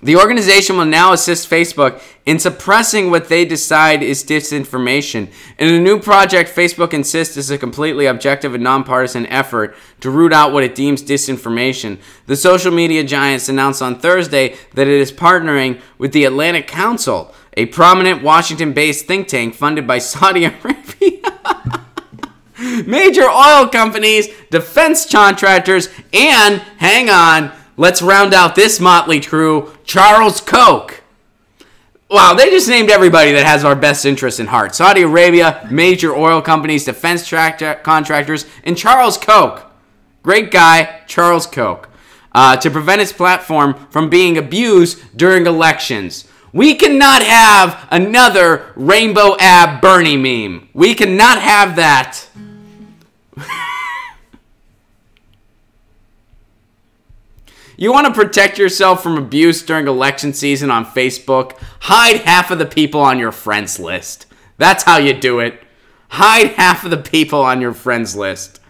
The organization will now assist Facebook in suppressing what they decide is disinformation. In a new project, Facebook insists is a completely objective and nonpartisan effort to root out what it deems disinformation. The social media giants announced on Thursday that it is partnering with the Atlantic Council, a prominent Washington-based think tank funded by Saudi Arabia, major oil companies, defense contractors, and, hang on, let's round out this motley crew, Charles Koch. Wow, they just named everybody that has our best interests in heart. Saudi Arabia, major oil companies, defense contractors, and Charles Koch. Great guy, Charles Koch. To prevent its platform from being abused during elections. We cannot have another Rainbow Ab Bernie meme. We cannot have that. You want to protect yourself from abuse during election season on Facebook? Hide half of the people on your friends list. That's how you do it. Hide half of the people on your friends list.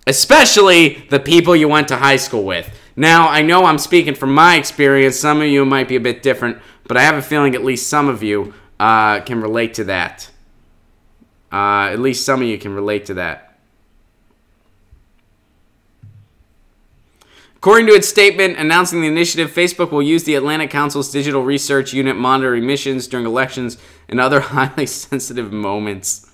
Especially the people you went to high school with. Now, I know I'm speaking from my experience. Some of you might be a bit different, but I have a feeling at least some of you can relate to that. At least some of you can relate to that. According to its statement announcing the initiative, Facebook will use the Atlantic Council's Digital Research Unit monitoring missions during elections and other highly sensitive moments.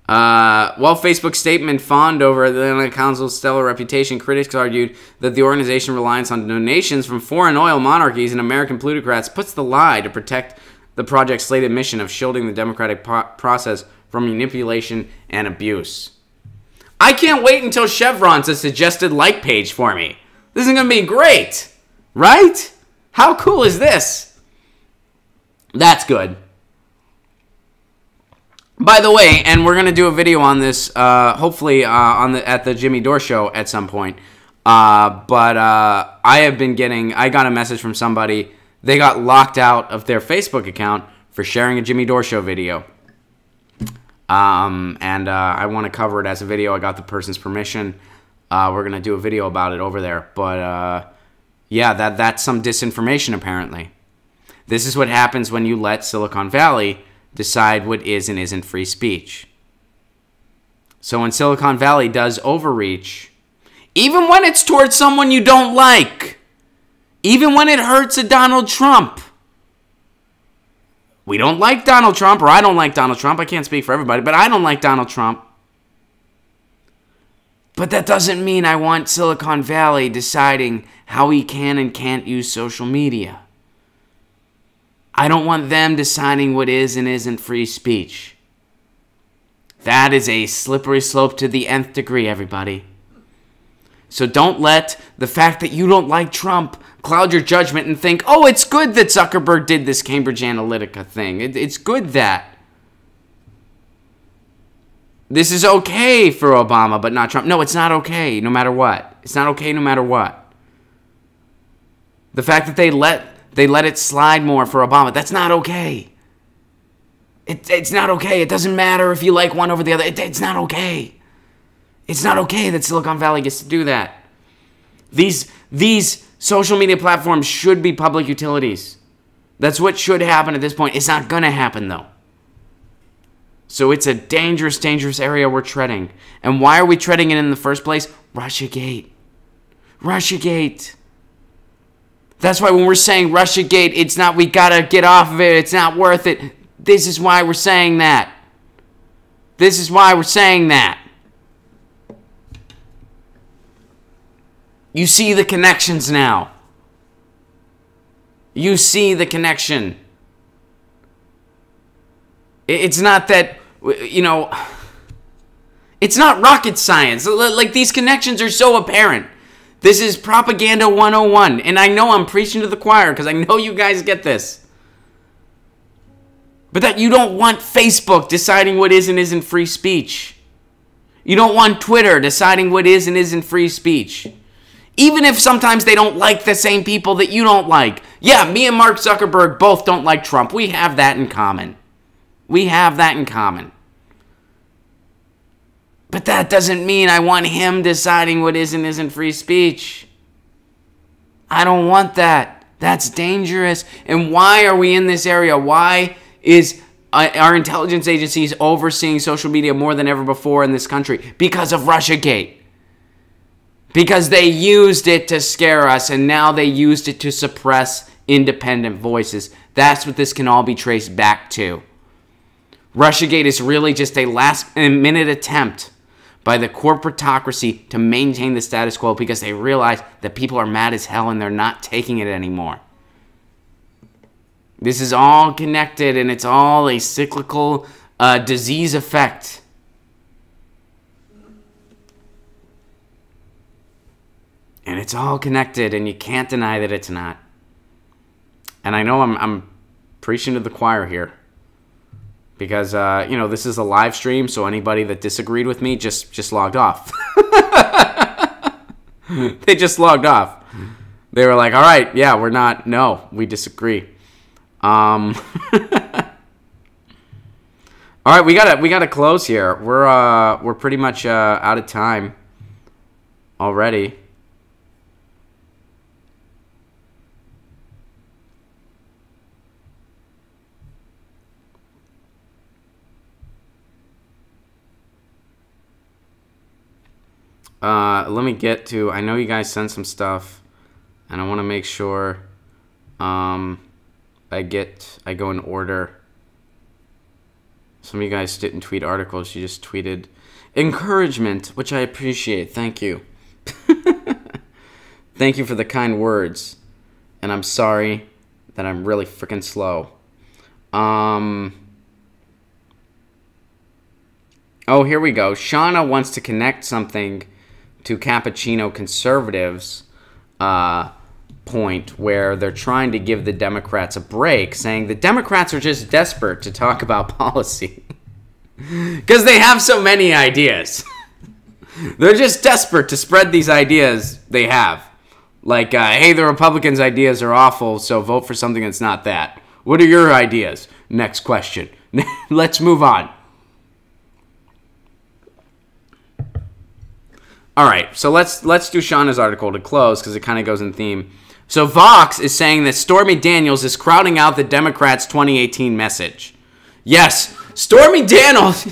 While Facebook's statement fawned over the Atlantic Council's stellar reputation, critics argued that the organization's reliance on donations from foreign oil monarchies and American plutocrats puts the lie to protect the project's slated mission of shielding the democratic process from manipulation and abuse. I can't wait until Chevron's a suggested like page for me. This is going to be great, right? How cool is this? That's good. By the way, and we're going to do a video on this, hopefully at the Jimmy Dore show at some point. But I got a message from somebody. They got locked out of their Facebook account for sharing a Jimmy Dore show video. I want to cover it as a video. I got the person's permission. We're going to do a video about it over there. But, yeah, that's some disinformation, apparently. This is what happens when you let Silicon Valley decide what is and isn't free speech. So when Silicon Valley does overreach, even when it's towards someone you don't like, even when it hurts a Donald Trump, We don't like Donald Trump, or I don't like Donald Trump. I can't speak for everybody, but I don't like Donald Trump. But that doesn't mean I want Silicon Valley deciding how he can and can't use social media. I don't want them deciding what is and isn't free speech. That is a slippery slope to the nth degree, everybody. So don't let the fact that you don't like Trump cloud your judgment and think, oh, it's good that Zuckerberg did this Cambridge Analytica thing. It's good that. This is okay for Obama, but not Trump. No, it's not okay, no matter what. It's not okay no matter what. The fact that they let it slide more for Obama, that's not okay. It's not okay. It doesn't matter if you like one over the other. It's not okay. It's not okay that Silicon Valley gets to do that. These social media platforms should be public utilities. That's what should happen at this point. It's not going to happen, though. So it's a dangerous, dangerous area we're treading. And why are we treading it in the first place? Russiagate. Russiagate. That's why when we're saying Russiagate, it's not we got to get off of it. It's not worth it. This is why we're saying that. This is why we're saying that. You see the connections now. You see the connection. It's not that, you know, it's not rocket science. Like, these connections are so apparent. This is propaganda 101. And I know I'm preaching to the choir because I know you guys get this. But that you don't want Facebook deciding what is and isn't free speech. You don't want Twitter deciding what is and isn't free speech. Even if sometimes they don't like the same people that you don't like. Yeah, me and Mark Zuckerberg both don't like Trump. We have that in common. We have that in common. But that doesn't mean I want him deciding what is and isn't free speech. I don't want that. That's dangerous. And why are we in this area? Why is our intelligence agencies overseeing social media more than ever before in this country? Because of Russiagate. Because they used it to scare us, and now they used it to suppress independent voices. That's what this can all be traced back to. Russiagate is really just a last-minute attempt by the corporatocracy to maintain the status quo because they realize that people are mad as hell and they're not taking it anymore. This is all connected, and it's all a cyclical disease effect. And it's all connected, and you can't deny that it's not. And I know I'm preaching to the choir here. Because, you know, this is a live stream, so anybody that disagreed with me just logged off. They just logged off. They were like, all right, yeah, we disagree. All right, we gotta close here. We're pretty much out of time already. Let me get to, I know you guys sent some stuff, and I want to make sure I go in order. Some of you guys didn't tweet articles, you just tweeted encouragement, which I appreciate. Thank you. Thank you for the kind words, and I'm sorry that I'm really freaking slow. Oh, here we go. Shauna wants to connect something to cappuccinoconservatives' point where they're trying to give the Democrats a break, saying the Democrats are just desperate to talk about policy. Because they have so many ideas. They're just desperate to spread these ideas they have. Like, hey, the Republicans' ideas are awful, so vote for something that's not that. What are your ideas? Next question. Let's move on. All right, so let's do Shauna's article to close because it kind of goes in theme. So Vox is saying that Stormy Daniels is crowding out the Democrats' 2018 message. Yes, Stormy Daniels.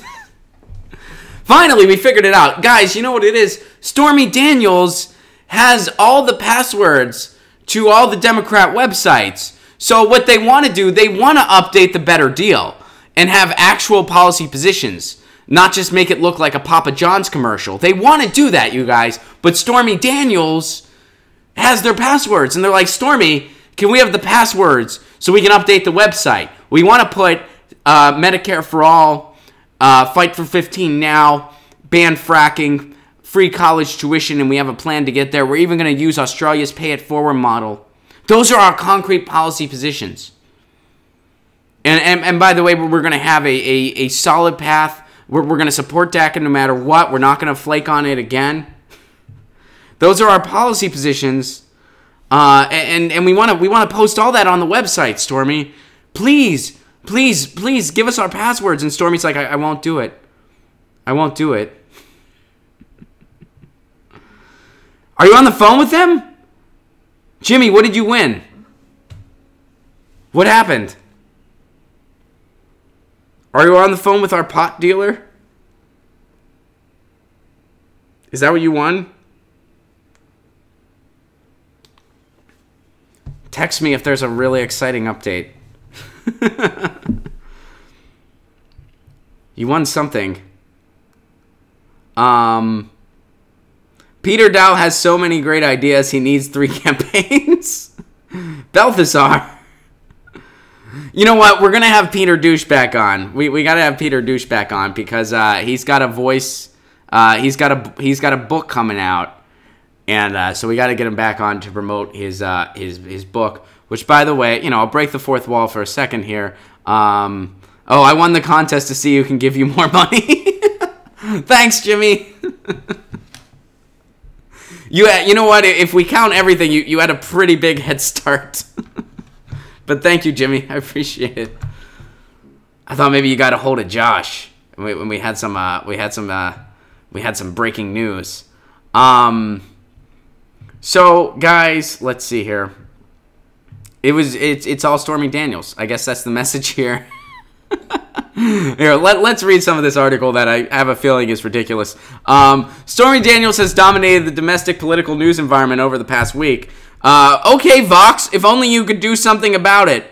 Finally, we figured it out. Guys, you know what it is? Stormy Daniels has all the passwords to all the Democrat websites. So what they want to do, they want to update the better deal and have actual policy positions, not just make it look like a Papa John's commercial. They want to do that, you guys. But Stormy Daniels has their passwords. And they're like, Stormy, can we have the passwords so we can update the website? We want to put Medicare for all, Fight for 15 now, ban fracking, free college tuition, and we have a plan to get there. We're even going to use Australia's pay it forward model. Those are our concrete policy positions. And by the way, we're going to have a solid path. We're going to support DACA no matter what. We're not going to flake on it again. Those are our policy positions. And we want to post all that on the website, Stormy. Please give us our passwords. And Stormy's like, I won't do it. I won't do it. Are you on the phone with them? Jimmy, what did you win? What happened? Are you on the phone with our pot dealer? Is that what you won? Text me if there's a really exciting update. You won something. Peter Dow has so many great ideas, he needs 3 campaigns. Balthazar. You know what? We're going to have Peter Douche back on. We got to have Peter Douche back on because he's got a voice. He's got a book coming out. And so we got to get him back on to promote his book, which, by the way, I'll break the fourth wall for a second here. I won the contest to see who can give you more money. Thanks, Jimmy. You know what? If we count everything, you had a pretty big head start. But thank you, Jimmy. I appreciate it. I thought maybe you got a hold of Josh when we had some breaking news. So guys, let's see here. It's all Stormy Daniels. I guess that's the message here. Here, let's read some of this article that I have a feeling is ridiculous. Stormy Daniels has dominated the domestic political news environment over the past week. Okay, Vox, if only you could do something about it.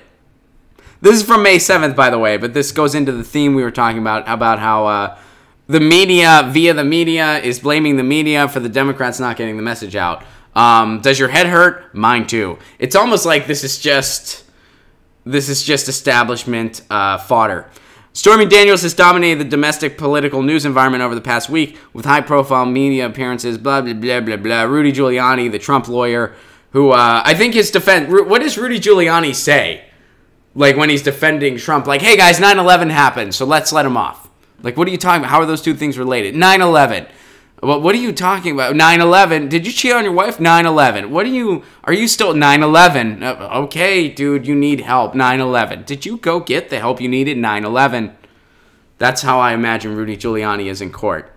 This is from May 7th, by the way, but this goes into the theme we were talking about how the media, via the media, is blaming the media for the Democrats not getting the message out. Does your head hurt? Mine too. It's almost like this is just establishment fodder. Stormy Daniels has dominated the domestic political news environment over the past week with high-profile media appearances, blah, blah, blah, blah, blah. Rudy Giuliani, the Trump lawyer, who I think his defense... What does Rudy Giuliani say? Like, when he's defending Trump, like, hey, guys, 9/11 happened, so let's let him off. Like, what are you talking about? How are those two things related? 9/11. Well, what are you talking about? 9/11. Did you cheat on your wife? 9/11. Are you still 9/11? Okay, dude, you need help. 9/11. Did you go get the help you needed? 9/11. That's how I imagine Rudy Giuliani is in court.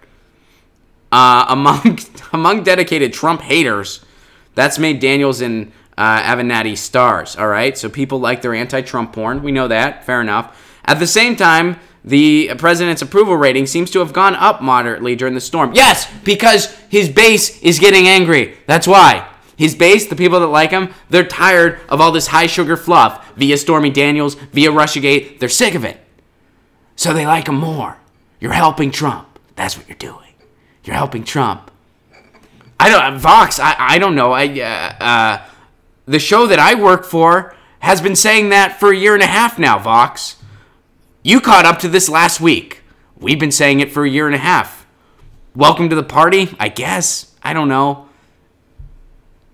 Among dedicated Trump haters, that's made Daniels and Avenatti stars, all right? So people like their anti-Trump porn. We know that. Fair enough. At the same time, the president's approval rating seems to have gone up moderately during the storm. Yes, because his base is getting angry. That's why. His base, the people that like him, they're tired of all this high-sugar fluff via Stormy Daniels, via Russiagate. They're sick of it. So they like him more. You're helping Trump. That's what you're doing. You're helping Trump. Vox, I don't know. The show that I work for has been saying that for a year and a half now, Vox. You caught up to this last week. We've been saying it for a year and a half. Welcome to the party, I guess. I don't know.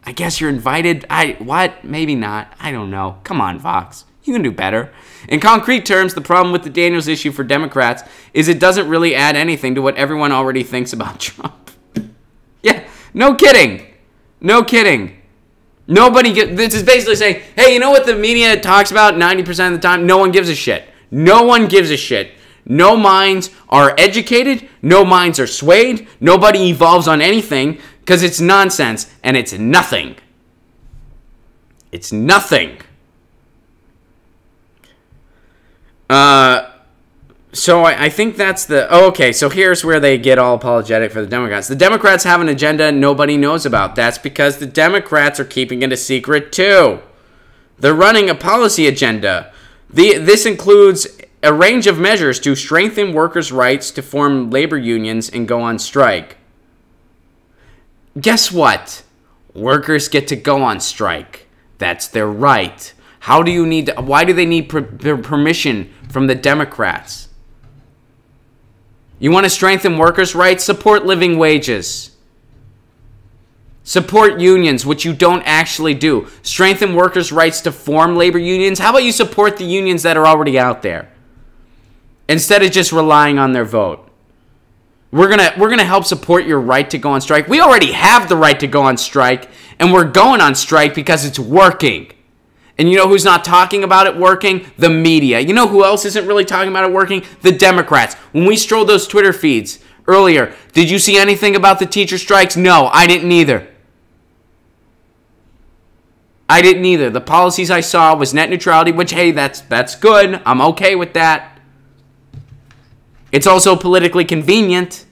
I guess you're invited. What? Maybe not. I don't know. Come on, Vox. You can do better. In concrete terms, the problem with the Daniels issue for Democrats is it doesn't really add anything to what everyone already thinks about Trump. Yeah, no kidding. No kidding. This is basically saying, hey, you know what the media talks about 90% of the time? No one gives a shit. No one gives a shit. No minds are educated. No minds are swayed. Nobody evolves on anything because it's nonsense and it's nothing. It's nothing. So I think that's the... Oh, okay, so here's where they get all apologetic for the Democrats. The Democrats have an agenda nobody knows about. That's because the Democrats are keeping it a secret, too. They're running a policy agenda. This includes a range of measures to strengthen workers' rights to form labor unions and go on strike. Guess what? Workers get to go on strike. That's their right. Why do they need permission from the Democrats? You want to strengthen workers' rights? Support living wages. Support unions, which you don't actually do. Strengthen workers' rights to form labor unions. How about you support the unions that are already out there, instead of just relying on their vote? We're gonna help support your right to go on strike. We already have the right to go on strike, and we're going on strike because it's working. And you know who's not talking about it working? The media. You know who else isn't really talking about it working? The Democrats. When we strolled those Twitter feeds earlier, did you see anything about the teacher strikes? No, I didn't either. I didn't either. The policies I saw was net neutrality, which, hey, that's good. I'm okay with that. It's also politically convenient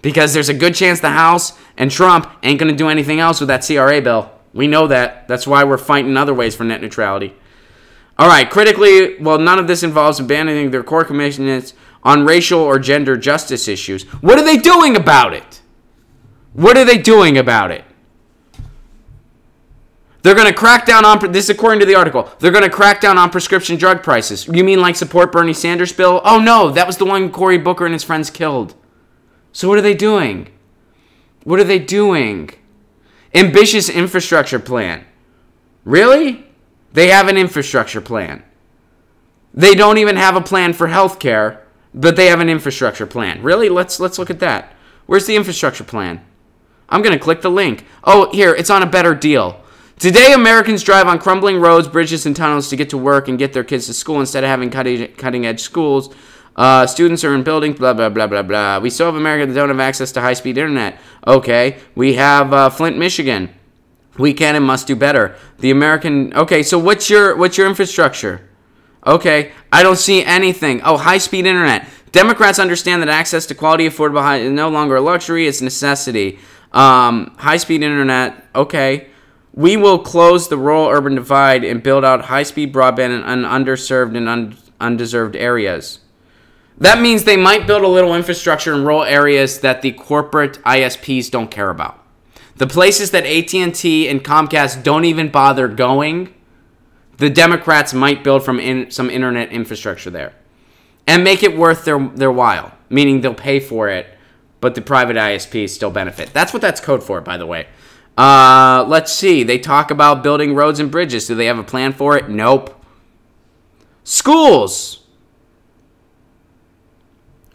because there's a good chance the House and Trump ain't going to do anything else with that CRA bill. We know that. That's why we're fighting other ways for net neutrality. All right, critically, well, none of this involves abandoning their core commitments on racial or gender justice issues. What are they doing about it? What are they doing about it? They're going to crack down on, this is according to the article, they're going to crack down on prescription drug prices. You mean like support Bernie Sanders' bill? Oh no, that was the one Cory Booker and his friends killed. So what are they doing? What are they doing? Ambitious infrastructure plan. Really? They have an infrastructure plan. They don't even have a plan for healthcare, but they have an infrastructure plan. Really? Let's look at that. Where's the infrastructure plan? I'm going to click the link. Oh, here, it's on a better deal. Today, Americans drive on crumbling roads, bridges, and tunnels to get to work and get their kids to school instead of having cutting-edge schools. Students are in buildings, blah, blah, blah, blah, blah. We still have America that don't have access to high-speed internet. Okay. We have Flint, Michigan. We can and must do better. The American... Okay, so what's your infrastructure? Okay, I don't see anything. Oh, high-speed internet. Democrats understand that access to quality, affordable, high is no longer a luxury, it's a necessity. High-speed internet, okay. We will close the rural-urban divide and build out high-speed broadband in underserved and undeserved areas. That means they might build a little infrastructure in rural areas that the corporate ISPs don't care about. The places that AT&T and Comcast don't even bother going, the Democrats might build from some internet infrastructure there and make it worth their while, meaning they'll pay for it, but the private ISPs still benefit. That's what that's code for, by the way. Let's see. They talk about building roads and bridges. Do they have a plan for it? Nope. Schools.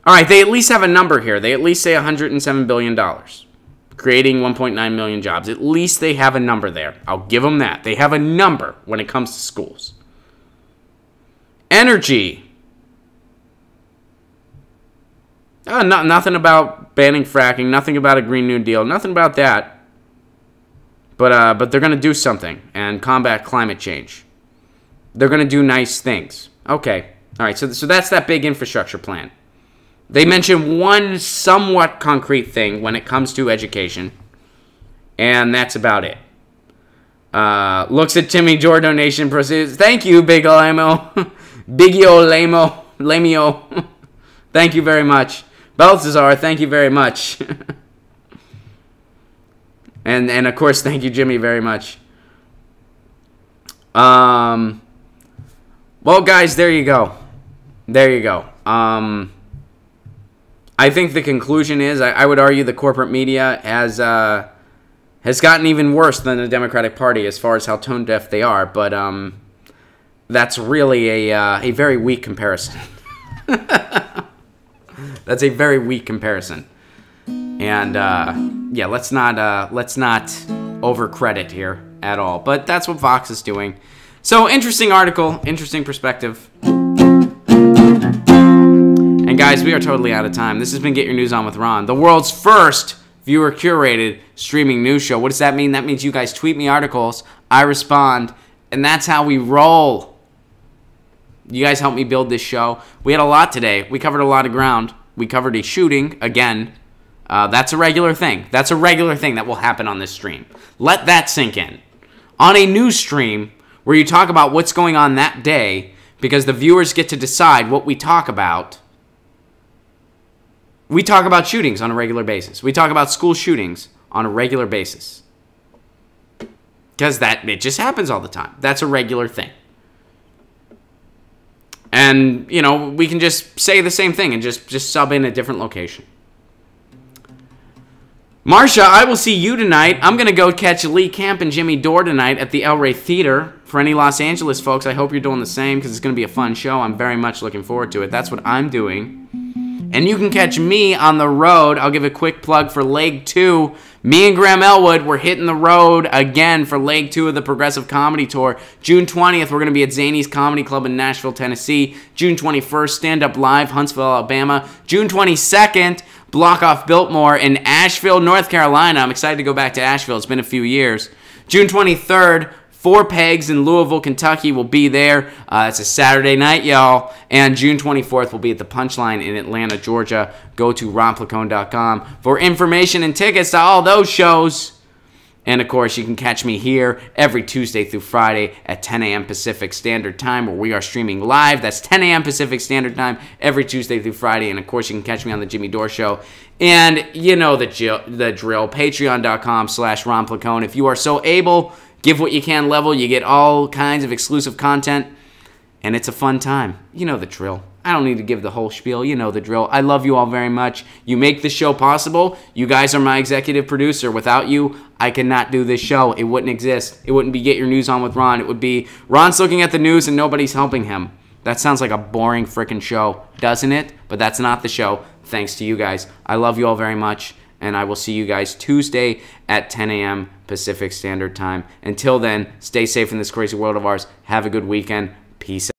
All right, they at least have a number here. They at least say $107 billion, creating 1.9 million jobs. At least they have a number there. I'll give them that. They have a number when it comes to schools. Energy. Nothing about banning fracking. Nothing about a Green New Deal. Nothing about that. But they're going to do something and combat climate change. They're going to do nice things. Okay. All right, so that's that big infrastructure plan. They mention one somewhat concrete thing when it comes to education, and that's about it. Looks at Timmy Jor donation proceeds. Thank you, Big Lamo. Biggie Lamio. Thank you very much. Balthazar, thank you very much. And of course, thank you, Jimmy, very much. Well, guys, there you go. There you go. I think the conclusion is, I would argue the corporate media has gotten even worse than the Democratic Party as far as how tone deaf they are. But that's really a very weak comparison. That's a very weak comparison. And yeah, let's not overcredit here at all. But that's what Vox is doing. So interesting article, interesting perspective. And guys, we are totally out of time. This has been Get Your News On with Ron, the world's first viewer-curated streaming news show. What does that mean? That means you guys tweet me articles, I respond, and that's how we roll. You guys helped me build this show. We had a lot today. We covered a lot of ground. We covered a shooting, again. That's a regular thing. That's a regular thing that will happen on this stream. Let that sink in. On a news stream, where you talk about what's going on that day, because the viewers get to decide what we talk about. We talk about shootings on a regular basis. We talk about school shootings on a regular basis. Because it just happens all the time. That's a regular thing. And, you know, we can just say the same thing and just sub in a different location. Marsha, I will see you tonight. I'm going to go catch Lee Camp and Jimmy Dore tonight at the El Rey Theater. For any Los Angeles folks, I hope you're doing the same because it's going to be a fun show. I'm very much looking forward to it. That's what I'm doing. And you can catch me on the road. I'll give a quick plug for Leg 2. Me and Graham Elwood, we're hitting the road again for Leg 2 of the Progressive Comedy Tour. June 20th, we're going to be at Zany's Comedy Club in Nashville, Tennessee. June 21st, Stand Up Live, Huntsville, Alabama. June 22nd, Block Off Biltmore in Asheville, North Carolina. I'm excited to go back to Asheville. It's been a few years. June 23rd, Four Pegs in Louisville, Kentucky will be there. It's a Saturday night, y'all. And June 24th, we'll be at the Punchline in Atlanta, Georgia. Go to ronplacone.com for information and tickets to all those shows. And, of course, you can catch me here every Tuesday through Friday at 10 a.m. Pacific Standard Time, where we are streaming live. That's 10 a.m. Pacific Standard Time every Tuesday through Friday. And, of course, you can catch me on the Jimmy Dore Show. And you know the drill, patreon.com/Ron Placone. If you are so able, give what you can level. You get all kinds of exclusive content, and it's a fun time. You know the drill. I don't need to give the whole spiel. You know the drill. I love you all very much. You make this show possible. You guys are my executive producer. Without you, I cannot do this show. It wouldn't exist. It wouldn't be Get Your News On with Ron. It would be Ron's looking at the news and nobody's helping him. That sounds like a boring freaking show, doesn't it? But that's not the show. Thanks to you guys. I love you all very much, and I will see you guys Tuesday at 10 a.m. Pacific Standard Time. Until then, stay safe in this crazy world of ours. Have a good weekend. Peace out.